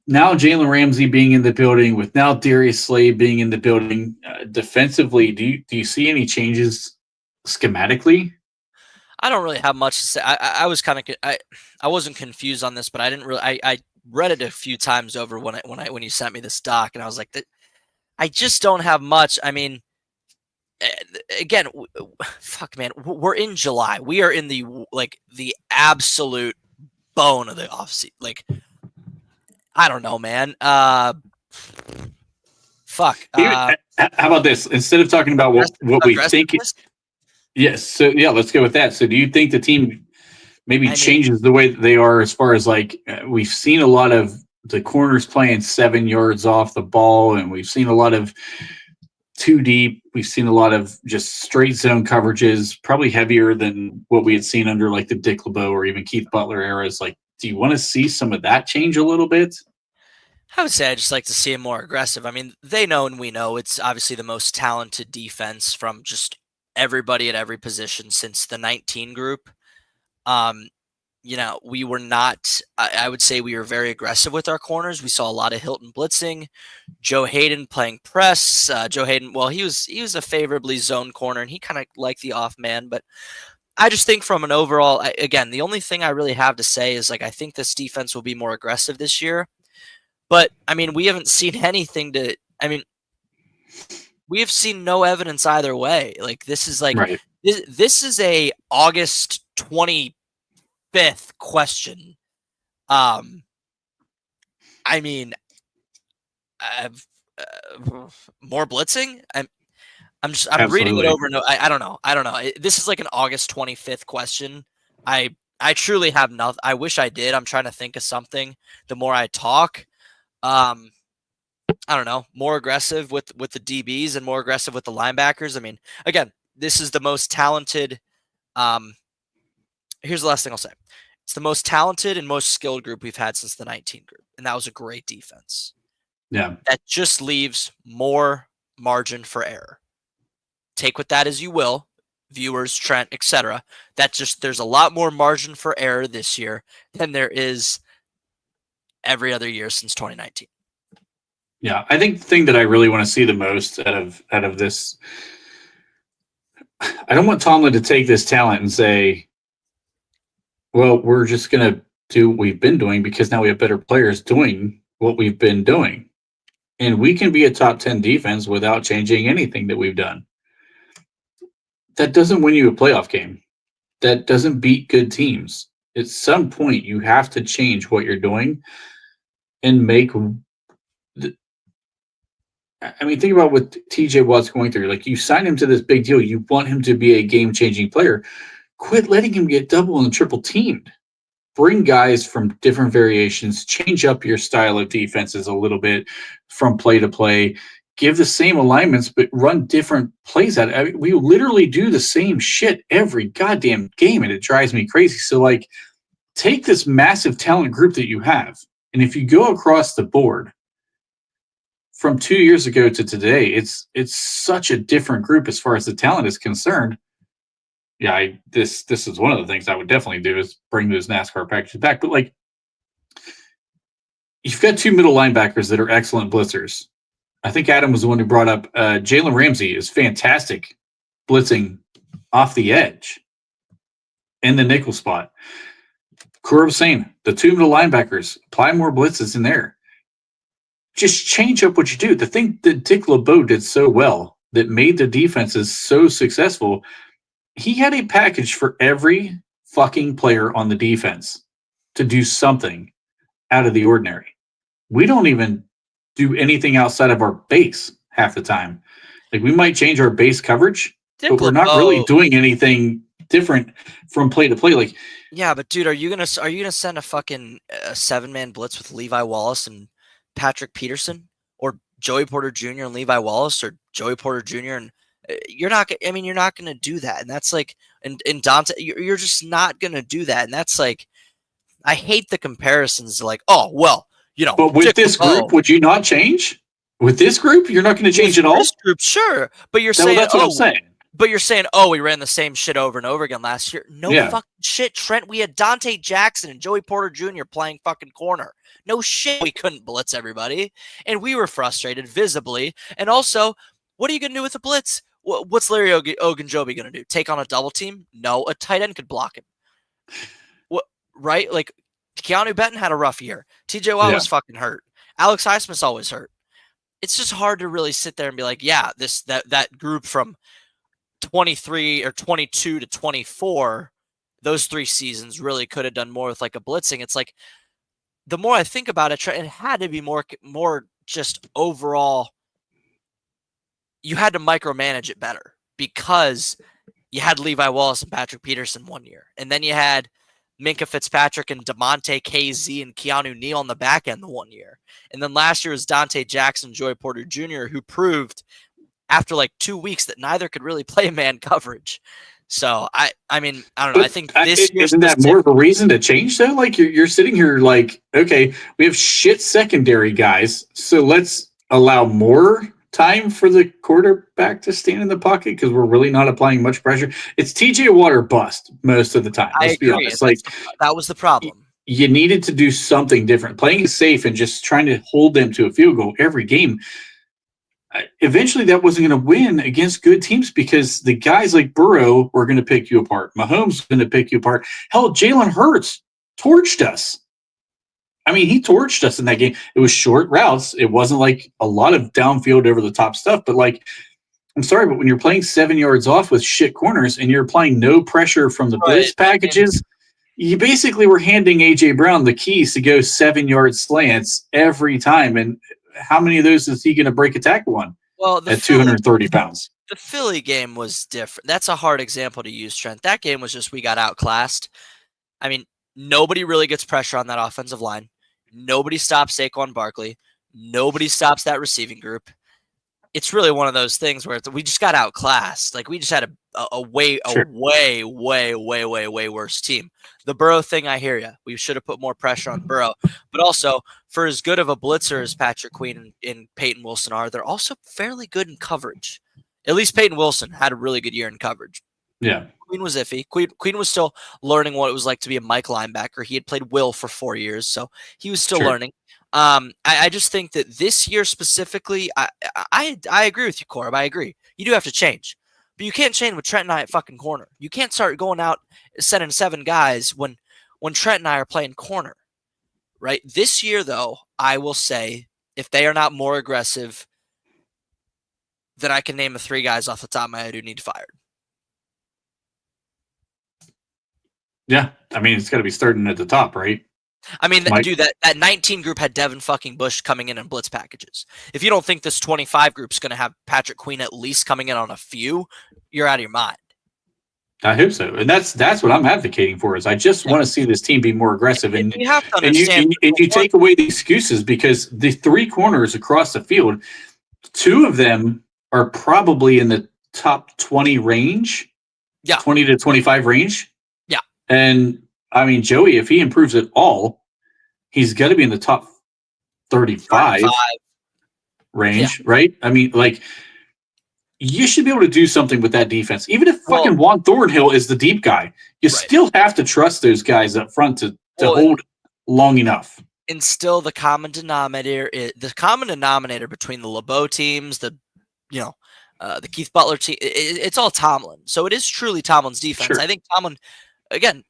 now Jalen Ramsey being in the building, with now Darius Slade being in the building, defensively, do you see any changes schematically? I don't really have much to say. I was kind of I wasn't confused on this, but I didn't really. I read it a few times over when you sent me this doc, and I was like, I just don't have much. I mean, again, fuck, man, we're in July. We are in the absolute bone of the offseason. Like, I don't know, man. Fuck. How about this? Instead of talking about what we think, yes. So yeah, let's go with that. So do you think the team maybe changes the way that they are as far as we've seen a lot of the corners playing 7 yards off the ball, and we've seen a lot of too deep. We've seen a lot of just straight zone coverages, probably heavier than what we had seen under the Dick LeBeau or even Keith Butler eras. Do you want to see some of that change a little bit? I would say I just like to see him more aggressive. I mean, they know and we know it's obviously the most talented defense from just everybody at every position since the 19 group. We were not, I would say we were very aggressive with our corners. We saw a lot of Hilton blitzing, Joe Hayden playing press. Joe Hayden, well, he was a favorably zoned corner, and he kind of liked the off man. But I just think from an overall, again, the only thing I really have to say is I think this defense will be more aggressive this year. But I mean, we haven't seen anything to. I mean, we have seen no evidence either way. This is right. This is a August 25th question. I mean, more blitzing. I'm reading it over. No, I don't know. This is like an August 25th question. I truly have nothing. I wish I did. I'm trying to think of something. The more I talk, I don't know. More aggressive with the DBs and more aggressive with the linebackers. I mean, again, this is the most talented. Here's the last thing I'll say. It's the most talented and most skilled group we've had since the 19 group, and that was a great defense. Yeah, that just leaves more margin for error. Take with that as you will, viewers, Trent, etc. There's a lot more margin for error this year than there is every other year since 2019. Yeah, I think the thing that I really want to see the most out of this, I don't want Tomlin to take this talent and say, well, we're just going to do what we've been doing because now we have better players doing what we've been doing. And we can be a top 10 defense without changing anything that we've done. That doesn't win you a playoff game. That doesn't beat good teams. At some point, you have to change what you're doing and make. I mean, think about what TJ Watt's going through. You sign him to this big deal. You want him to be a game-changing player. Quit letting him get double and triple teamed. Bring guys from different variations. Change up your style of defenses a little bit from play to play. Give the same alignments, but run different plays at it. I mean, we literally do the same shit every goddamn game, and it drives me crazy. So, take this massive talent group that you have, and if you go across the board from 2 years ago to today, it's such a different group as far as the talent is concerned. Yeah, this is one of the things I would definitely do is bring those NASCAR packages back. But you've got two middle linebackers that are excellent blitzers. I think Adam was the one who brought up Jalen Ramsey is fantastic blitzing off the edge in the nickel spot. Kura was saying the two middle linebackers, apply more blitzes in there. Just change up what you do. The thing that Dick LeBeau did so well that made the defenses so successful, he had a package for every fucking player on the defense to do something out of the ordinary. We don't even do anything outside of our base half the time. We might change our base coverage, but we're not really doing anything different from play to play. Yeah, but dude, are you gonna send a fucking 7-man blitz with Levi Wallace and Patrick Peterson, or Joey Porter Jr. and Levi Wallace, or Joey Porter Jr. and you're not going to do that. And that's and Dante, you're just not going to do that. And that's I hate the comparisons oh, well, but with this group, would you not change? With this group, you're not going to change at all? This group, sure. But you're saying, that's what I'm saying. But you're saying, oh, we ran the same shit over and over again last year. No Yeah. fucking shit, Trent. We had Dante Jackson and Joey Porter Jr. playing fucking corner. No shit, we couldn't blitz everybody. And we were frustrated visibly. And also, what are you going to do with the blitz? What's Larry Ogunjobi going to do? Take on a double team? No, a tight end could block him. What? Right? Like, Keanu Benton had a rough year. TJ Watt was fucking hurt. Alex Highsmith's always hurt. It's just hard to really sit there and be like, yeah, that group from 23 or 22 to 24, those 3 seasons really could have done more with like a blitzing. It's like, the more I think about it, it had to be more just overall. You had to micromanage it better because you had Levi Wallace and Patrick Peterson one year, and then you had Minka Fitzpatrick and DeMonte KZ and Keanu Neal on the back end the one year, and then last year was Dante Jackson, Joey Porter Jr., who proved after like 2 weeks that neither could really play man coverage. So I mean, I don't know. I think this year isn't that more of a reason to change though? Like you're sitting here like, okay, we have shit secondary guys, so let's allow more time for the quarterback to stand in the pocket because we're really not applying much pressure. It's TJ Watt or bust most of the time. Let's be honest. Like that was the problem. You needed to do something different. Playing it safe and just trying to hold them to a field goal every game. Eventually, that wasn't going to win against good teams because the guys like Burrow were going to pick you apart. Mahomes was going to pick you apart. Hell, Jalen Hurts torched us. I mean, he torched us in that game. It was short routes. It wasn't like a lot of downfield over the top stuff. But like, I'm sorry, but when you're playing 7 yards off with shit corners and you're applying no pressure from the blitz packages, you basically were handing A.J. Brown the keys to go 7 yard slants every time. And how many of those is he going to break a tackle on? Well, at 230 pounds. The Philly game was different. That's a hard example to use, Trent. That game was just we got outclassed. I mean, nobody really gets pressure on that offensive line. Nobody stops Saquon Barkley. Nobody stops that receiving group. It's really one of those things where we just got outclassed. Like we just had a way worse team. The Burrow thing, I hear you. We should have put more pressure on Burrow. But also, for as good of a blitzer as Patrick Queen and Peyton Wilson are, they're also fairly good in coverage. At least Peyton Wilson had a really good year in coverage. Yeah. Queen was iffy. Queen was still learning what it was like to be a Mike linebacker. He had played Will for 4 years, so he was still learning. I just think that this year specifically, I agree with you, Corb. I agree. You do have to change. But you can't change with Trent and I at fucking corner. You can't start going out sending 7 guys when Trent and I are playing corner. Right? This year, though, I will say, if they are not more aggressive, then I can name the 3 guys off the top of my head who need fired. Yeah. I mean, it's got to be starting at the top, right? I mean, dude, that 19 group had Devin fucking Bush coming in blitz packages. If you don't think this 25 group's going to have Patrick Queen at least coming in on a few, you're out of your mind. I hope so. And that's what I'm advocating for is I just want to see this team be more aggressive. And you have to understand. And you take away the excuses because the 3 corners across the field, 2 of them are probably in the top 20 range. Yeah. 20 to 25 range. Yeah. And I mean, Joey, if he improves at all, he's got to be in the top 35 range, right? I mean, like, you should be able to do something with that defense. Even if fucking Juan Thornhill is the deep guy, you still have to trust those guys up front to hold long enough. And still the common denominator between the LeBeau teams, the Keith Butler team, it's all Tomlin. So it is truly Tomlin's defense. Sure. I think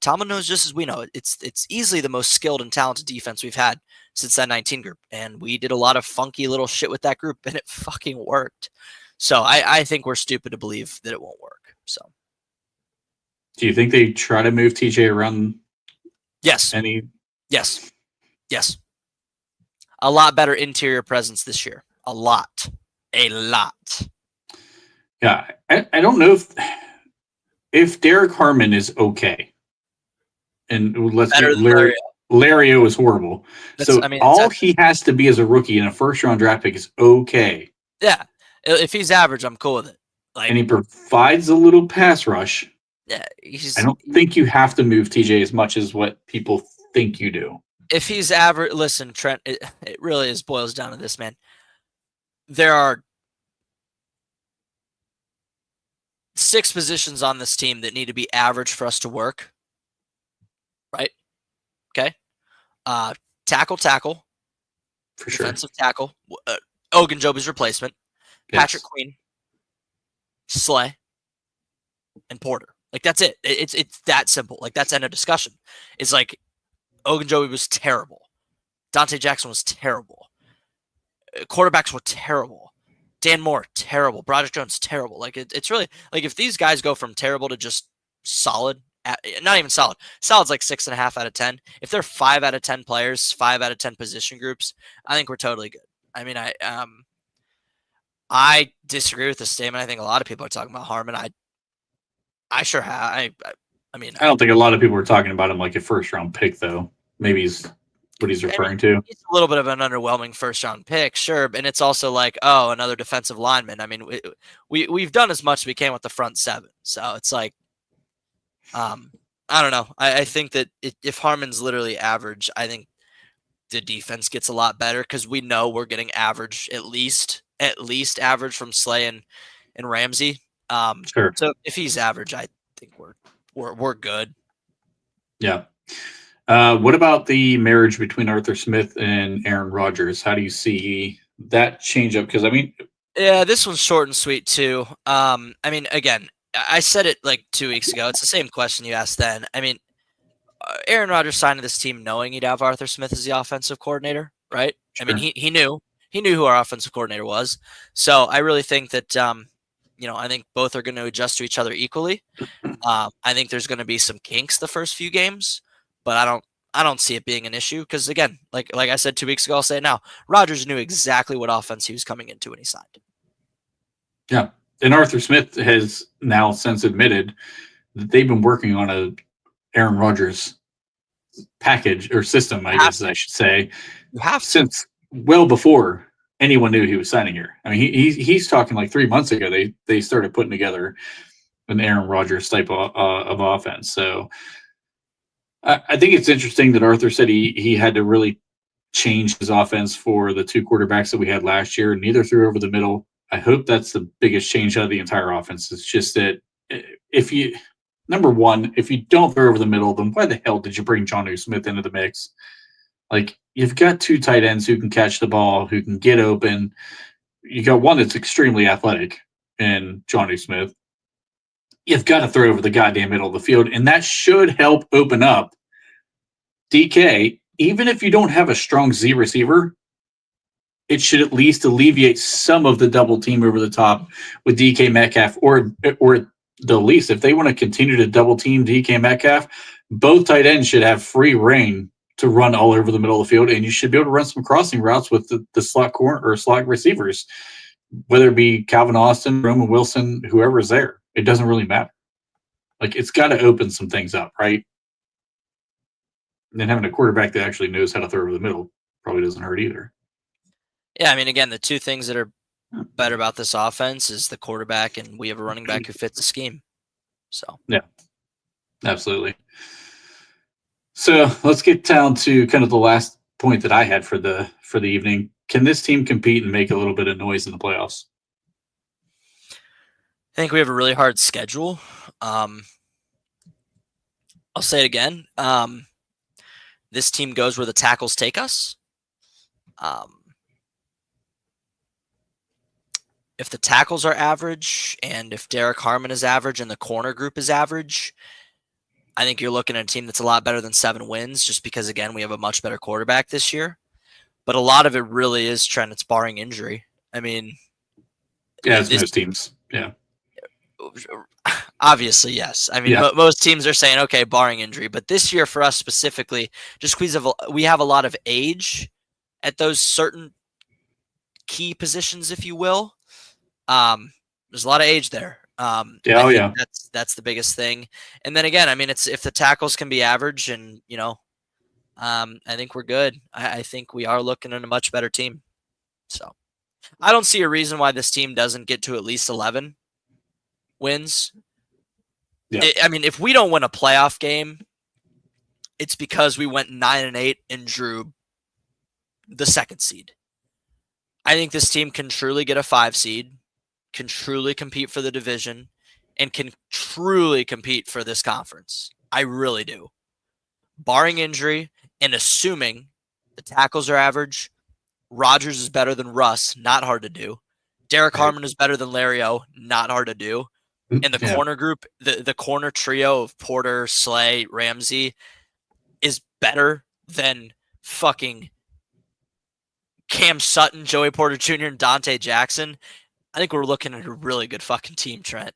Tomlin knows just as we know. It's easily the most skilled and talented defense we've had since that 19 group. And we did a lot of funky little shit with that group, and it fucking worked. So I think we're stupid to believe that it won't work. So, do you think they try to move TJ around? Yes. Yes. A lot better interior presence this year. A lot. Yeah, I don't know if Derek Harmon is okay. And let's get Lario is horrible. He has to be as a rookie in a first-round draft pick is okay. Yeah. If he's average, I'm cool with it. And he provides a little pass rush. Yeah, I don't think you have to move TJ as much as what people think you do. If he's average, listen, Trent, it really boils down to this, man. There are 6 positions on this team that need to be average for us to work, right? Okay. Tackle, For sure. defensive tackle, Ogunjobi's replacement, Patrick Yes. Queen, Slay, and Porter. Like that's it. It's that simple. Like that's end of discussion. It's like Ogunjobi was terrible. Dante Jackson was terrible. Quarterbacks were terrible. Dan Moore, terrible. Broderick Jones, terrible. Like it's really like if these guys go from terrible to just solid, not even solid. Solid's like 6.5 out of 10. If they're 5 out of 10 players, 5 out of 10 position groups, I think we're totally good. I mean, I disagree with the statement. I think a lot of people are talking about Harmon. I sure have. I mean, I don't think a lot of people were talking about him like a first round pick, though. Maybe he's what he's referring to. He's a little bit of an underwhelming first round pick, sure, and it's also like, oh, another defensive lineman. I mean, we've done as much as we can with the front 7, so it's like, I don't know. I think that if Harmon's literally average, I think the defense gets a lot better because we know we're getting average at least average from Slay and Ramsey. Sure. So if he's average, I think we're good. Yeah. What about the marriage between Arthur Smith and Aaron Rodgers? How do you see that change up? Because I mean, yeah, this one's short and sweet too. I mean, again, I said it like 2 weeks ago. It's the same question you asked then. I mean, Aaron Rodgers signed to this team knowing he'd have Arthur Smith as the offensive coordinator, right? sure. I mean, he knew who our offensive coordinator was. So I really think that I think both are going to adjust to each other equally. I think there's going to be some kinks the first few games, but I don't see it being an issue because again, like I said 2 weeks ago, I'll say it now. Rodgers knew exactly what offense he was coming into when he signed. Yeah, and Arthur Smith has now since admitted that they've been working on a Aaron Rodgers package or system, I guess I should say, since well before anyone knew he was signing here. I mean, he's talking like 3 months ago. They started putting together an Aaron Rodgers type of offense. So I think it's interesting that Arthur said he had to really change his offense for the 2 quarterbacks that we had last year. Neither threw over the middle. I hope that's the biggest change out of the entire offense. It's just that if you don't throw over the middle, then why the hell did you bring Jonnu Smith into the mix? Like, you've got 2 tight ends who can catch the ball, who can get open. You got one that's extremely athletic in Jonnu Smith. You've got to throw over the goddamn middle of the field, and that should help open up DK. Even if you don't have a strong Z receiver, it should at least alleviate some of the double team over the top with DK Metcalf, or the least, if they want to continue to double team DK Metcalf, both tight ends should have free reign to run all over the middle of the field, and you should be able to run some crossing routes with the slot corner or slot receivers, whether it be Calvin Austin, Roman Wilson, whoever's there. It doesn't really matter. Like, it's got to open some things up, right? And then having a quarterback that actually knows how to throw over the middle probably doesn't hurt either. Yeah, I mean, again, the 2 things that are better about this offense is the quarterback, and we have a running back who fits the scheme. So yeah, absolutely. So let's get down to kind of the last point that I had for the evening. Can this team compete and make a little bit of noise in the playoffs? I think we have a really hard schedule. I'll say it again. This team goes where the tackles take us. If the tackles are average and if Derek Harmon is average and the corner group is average, I think you're looking at a team that's a lot better than 7 wins just because, again, we have a much better quarterback this year. But a lot of it really is Trent. It's barring injury. I mean, yeah, it's most teams. Yeah. Obviously, yes. I mean, most teams are saying, okay, barring injury. But this year for us specifically, just because we have a lot of age at those certain key positions, if you will. There's a lot of age there. That's the biggest thing. And then again, I mean, it's if the tackles can be average, and I think we're good. I think we are looking at a much better team. So I don't see a reason why this team doesn't get to at least 11 wins. Yeah. I mean, if we don't win a playoff game, it's because we went 9-8 and drew the 2nd seed. I think this team can truly get a 5 seed, can truly compete for the division, and can truly compete for this conference. I really do. Barring injury and assuming the tackles are average, Rodgers is better than Russ, not hard to do. Derek Harmon is better than Larry O, not hard to do. And the corner group, the corner trio of Porter, Slay, Ramsey is better than fucking Cam Sutton, Joey Porter Jr., and Dante Jackson. I think we're looking at a really good fucking team, Trent.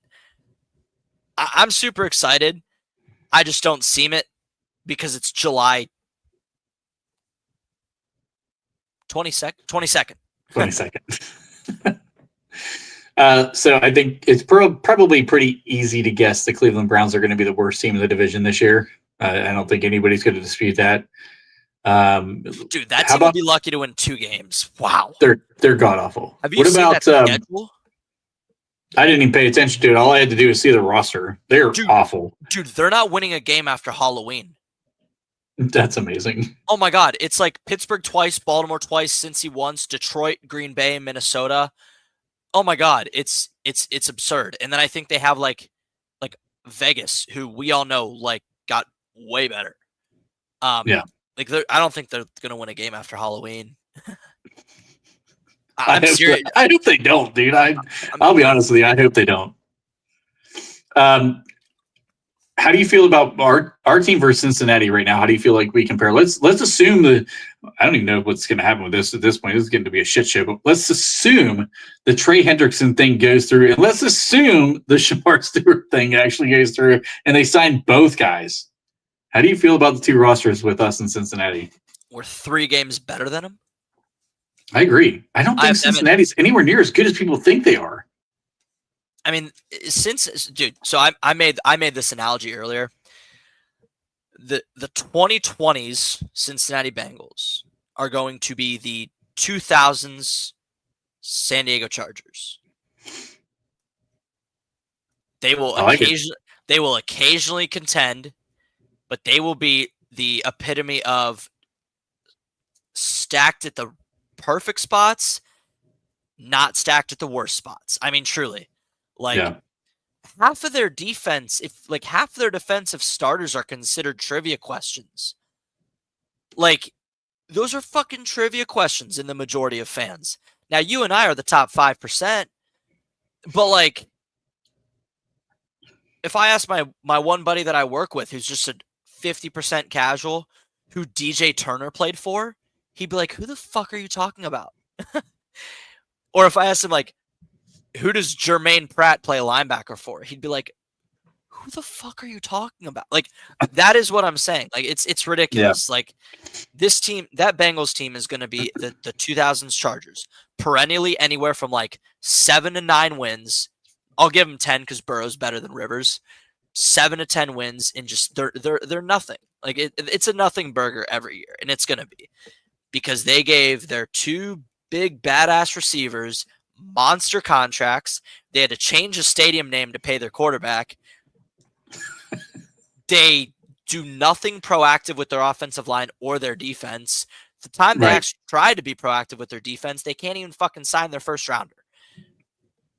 I'm super excited. I just don't seem it because it's July 22nd. 22nd. So I think it's probably pretty easy to guess the Cleveland Browns are going to be the worst team in the division this year. I don't think anybody's going to dispute that. Dude, that team would be lucky to win 2 games. Wow. They're god awful. Have you seen that schedule? I didn't even pay attention to it. All I had to do was see the roster. They're awful. Dude, they're not winning a game after Halloween. That's amazing. Oh my God. It's like Pittsburgh twice, Baltimore twice, Cincy once, Detroit, Green Bay, Minnesota. Oh my God. It's absurd. And then I think they have like Vegas, who we all know like got way better. Yeah. Like I don't think they're gonna win a game after Halloween. I'm serious. I hope they don't, dude. I'll be honest with you. I hope they don't. How do you feel about our team versus Cincinnati right now? How do you feel like we compare? Let's assume I don't even know what's going to happen with this at this point. This is going to be a shit show. But let's assume the Trey Hendrickson thing goes through, and let's assume the Shamar Stewart thing actually goes through, and they sign both guys. How do you feel about the 2 rosters with us in Cincinnati? We're 3 games better than them. I agree. I don't think Cincinnati's anywhere near as good as people think they are. I mean, so I made this analogy earlier. The 2020s Cincinnati Bengals are going to be the 2000s San Diego Chargers. They will occasionally contend, but they will be the epitome of stacked at the perfect spots, not stacked at the worst spots. I mean, truly. Half of their defense, half of their defensive starters are considered trivia questions. Those are fucking trivia questions in the majority of fans. Now, you and I are the top 5%, but if I ask my one buddy that I work with, who's just a 50% casual, who DJ Turner played for, he'd be like, "Who the fuck are you talking about?" Or if I asked him, who does Jermaine Pratt play linebacker for? He'd be like, "Who the fuck are you talking about?" That is what I'm saying. It's ridiculous. Yeah. This team, that Bengals team is going to be the 2000s Chargers, perennially anywhere from 7 to 9 wins. I'll give them 10 because Burrow's better than Rivers. 7 to 10 wins, and just they're nothing. It's a nothing burger every year, and it's going to be because they gave their 2 big badass receivers monster contracts. They had to change the stadium name to pay their quarterback. They do nothing proactive with their offensive line or their defense. The time they actually tried to be proactive with their defense, they can't even fucking sign their first rounder.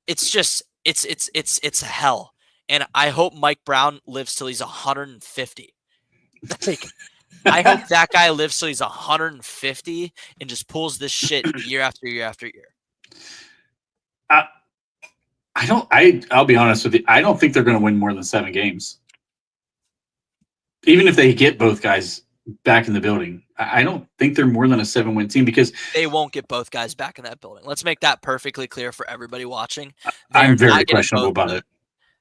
It's just it's hell. And I hope Mike Brown lives till he's 150. I hope that guy lives till he's 150 and just pulls this shit year after year after year. I'll be honest with you. I don't think they're going to win more than 7 games. Even if they get both guys back in the building, I don't think they're more than a 7-win team because they won't get both guys back in that building. Let's make that perfectly clear for everybody watching. I'm very questionable about it.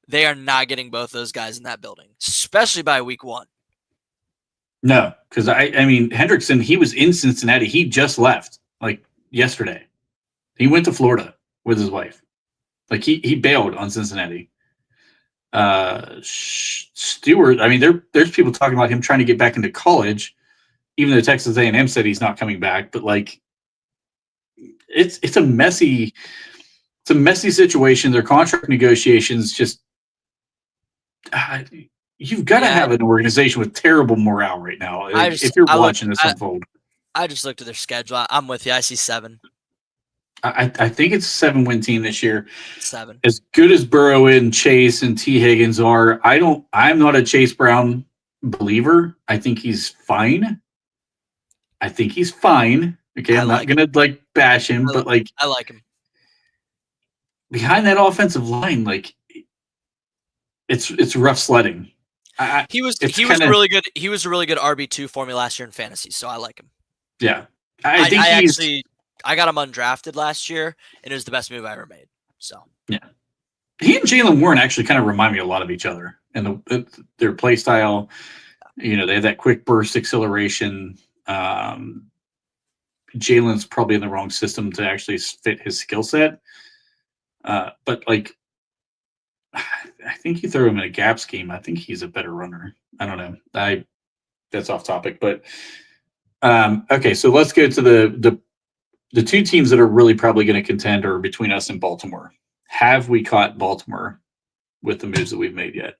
They are not getting both those guys in that building, especially by week 1. No, because I mean, Hendrickson, he was in Cincinnati. He just left yesterday. He went to Florida with his wife. He bailed on Cincinnati. Stewart, I mean, there's people talking about him trying to get back into college, even though Texas A&M said he's not coming back. But it's a messy situation. Their contract negotiations just you've got to have an organization with terrible morale right now. If you're watching this unfold, I just looked at their schedule. I'm with you. I see 7. I think it's a 7-win team this year. 7. As good as Burrow and Chase and T. Higgins are, I'm not a Chase Brown believer. I think he's fine. Okay, I'm not gonna like bash him, but like I like him. behind that offensive line, like it's rough sledding. He was kinda, really good. He was a really good RB2 for me last year in fantasy, so I like him. Yeah, I think I got him undrafted last year, and it was the best move I ever made. So yeah, he and Jalen Warren actually kind of remind me a lot of each other and their play style. You know, they have that quick burst acceleration. Jalen's probably in the wrong system to actually fit his skill set. But like, I think you throw him in a gap scheme. I think he's a better runner. I don't know. That's off topic, but okay. So let's go to the two teams that are really probably going to contend are between us and Baltimore. Have we caught Baltimore with the moves that we've made yet?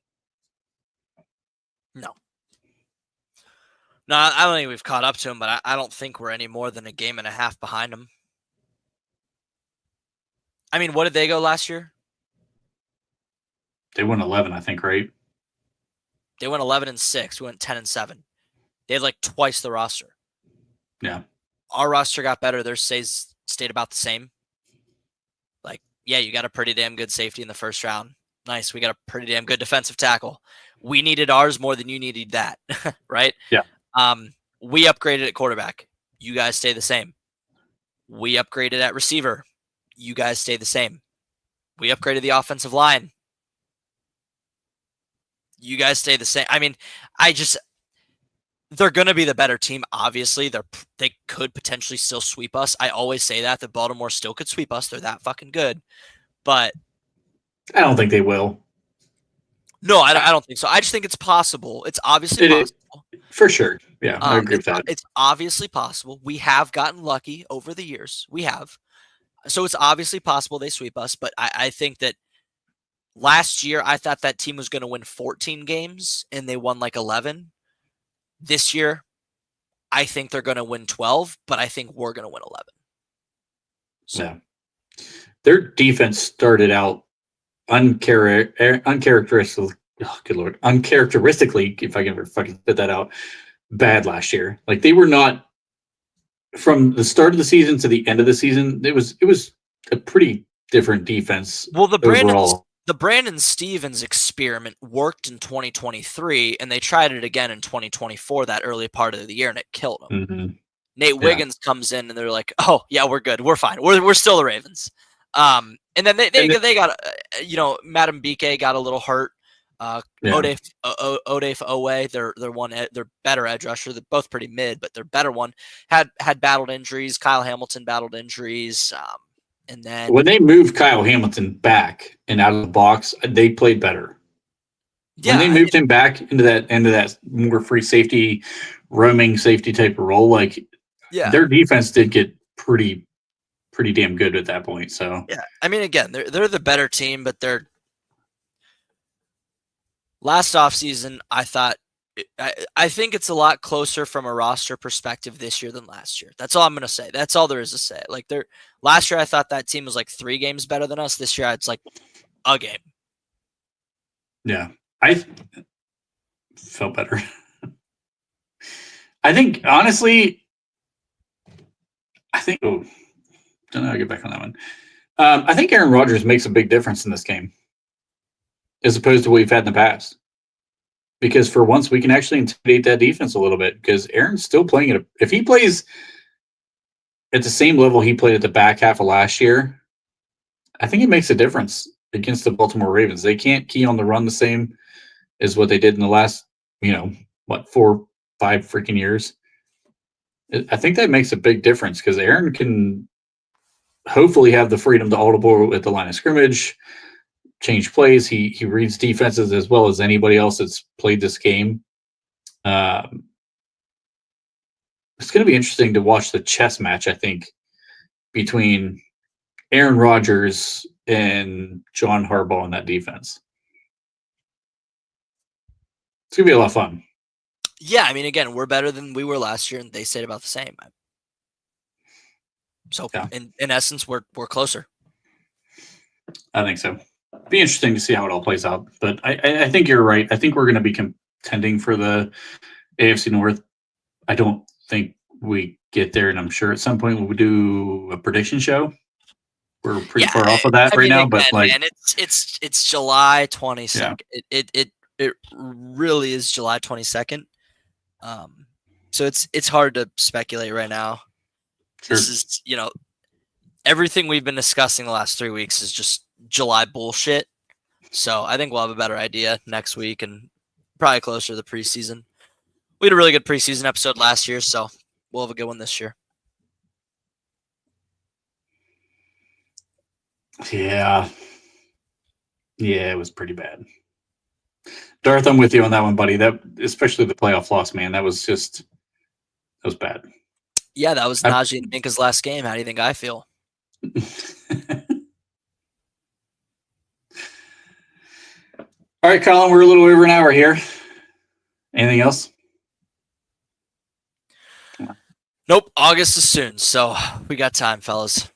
No, I don't think we've caught up to him, but I don't think we're any more than a game and a half behind him. I mean, what did they go last year? They won 11, I think, right? They went 11-6. We went 10-7. They had like twice the roster. Yeah. Our roster got better. Theirs stayed about the same. Like, yeah, you got a pretty damn good safety in the first round. Nice. We got a pretty damn good defensive tackle. We needed ours more than you needed that, right? Yeah. We upgraded at quarterback. You guys stay the same. We upgraded at receiver. You guys stay the same. We upgraded the offensive line. You guys stay the same. I mean, they're going to be the better team. Obviously, they could potentially still sweep us. I always say that Baltimore still could sweep us. They're that fucking good. But I don't think they will. No, I don't think so. I just think it's possible. It's obviously possible. For sure. Yeah, I agree with that. It's obviously possible. We have gotten lucky over the years. We have. So it's obviously possible they sweep us. But I think that last year, I thought that team was going to win 14 games, and they won like 11. This year, I think they're going to win 12, but I think we're going to win 11. So. Yeah. Their defense started out uncharacteristically, oh, good Lord, uncharacteristically, if I can ever fucking spit that out, bad last year. Like they were not, from the start of the season to the end of the season, it was a pretty different defense. Well, overall. The Brandon Stevens experiment worked in 2023, and they tried it again in 2024, that early part of the year, and it killed them. Mm-hmm. Nate Wiggins comes in, and they're like, "Oh yeah, we're good, we're fine, we're still the Ravens." And then they got Madam BK got a little hurt. Odafe Owe, their better edge rusher. They're both pretty mid, but their better one had battled injuries. Kyle Hamilton battled injuries. And then when they moved Kyle Hamilton back and out of the box, they played better. Yeah, when they moved him back into that more free safety, roaming safety type of role, like their defense did get pretty damn good at that point. So yeah, I mean, again, they're the better team, but they're last offseason, I think it's a lot closer from a roster perspective this year than last year. That's all I'm going to say. That's all there is to say. Like last year, I thought that team was like 3 games better than us. This year, it's like a game. Yeah, I felt better. I think, honestly, don't know how to get back on that one. I think Aaron Rodgers makes a big difference in this game as opposed to what we've had in the past. Because for once, we can actually intimidate that defense a little bit because Aaron's still playing it. If he plays at the same level he played at the back half of last year, I think it makes a difference against the Baltimore Ravens. They can't key on the run the same as what they did in the last, 4, 5 freaking years. I think that makes a big difference because Aaron can hopefully have the freedom to audible at the line of scrimmage, change plays. He reads defenses as well as anybody else that's played this game. It's going to be interesting to watch the chess match, I think, between Aaron Rodgers and John Harbaugh in that defense. It's going to be a lot of fun. Yeah, I mean, again, we're better than we were last year, and they stayed about the same. So Yeah. in essence, we're closer. I think so. Be interesting to see how it all plays out. But I think you're right. I think we're going to be contending for the AFC North. I don't think we get there, and I'm sure at some point we'll do a prediction show. We're pretty far off of that right now, but like, man, it's July 22nd. Yeah. It really is July 22nd. So it's hard to speculate right now. Sure. This is, everything we've been discussing the last 3 weeks is just July bullshit. So I think we'll have a better idea next week and probably closer to the preseason. We had a really good preseason episode last year, so we'll have a good one this year. Yeah, it was pretty bad. Darth, I'm with you on that one, buddy. That, especially the playoff loss, man. That was bad. Yeah, that was Najee and Minka's last game. How do you think I feel? All right, Colin, we're a little over an hour here. Anything else? Nope. August is soon, so we got time, fellas.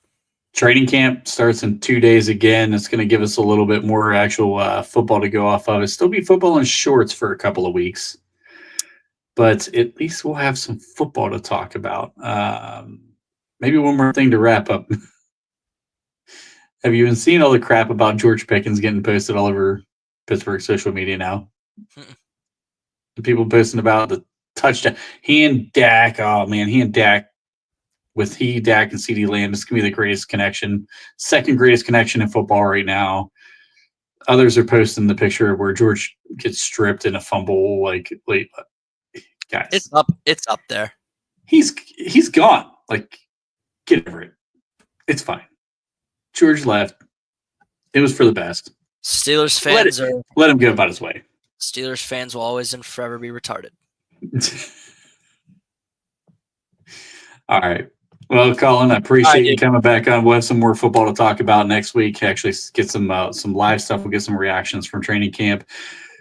Training camp starts in 2 days again. It's going to give us a little bit more actual football to go off of. It'll still be football in shorts for a couple of weeks, but at least we'll have some football to talk about. Maybe one more thing to wrap up. Have you been seeing all the crap about George Pickens getting posted all over Pittsburgh social media now? The people posting about the touchdown. He and Dak, Dak and CeeDee Lamb, this can be the greatest connection, second greatest connection in football right now. Others are posting the picture where George gets stripped in a fumble, like late. Guys, It's up there. He's gone. Like, get over it. It's fine. George left. It was for the best. Steelers fans let him go about his way. Steelers fans will always and forever be retarded. All right. Well, Colin, I appreciate you coming back on. We'll have some more football to talk about next week. Actually, get some live stuff. We'll get some reactions from training camp.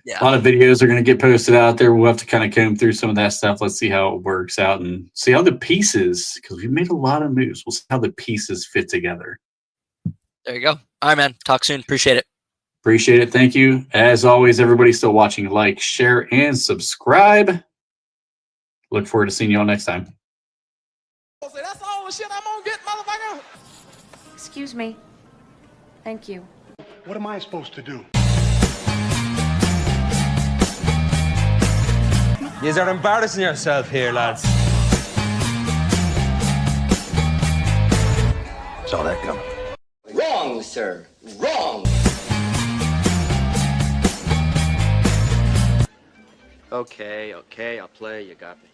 Yeah. A lot of videos are going to get posted out there. We'll have to kind of comb through some of that stuff. Let's see how it works out and see how the pieces, because we've made a lot of moves. We'll see how the pieces fit together. There you go. All right, man. Talk soon. Appreciate it. Appreciate it. Thank you. As always, everybody still watching, like, share, and subscribe. Look forward to seeing you all next time. That's all the shit I'm gonna get, motherfucker. Excuse me. Thank you. What am I supposed to do? You are embarrassing yourself here, lads. Saw that coming. Wrong, sir. Wrong. Okay, I'll play. You got me.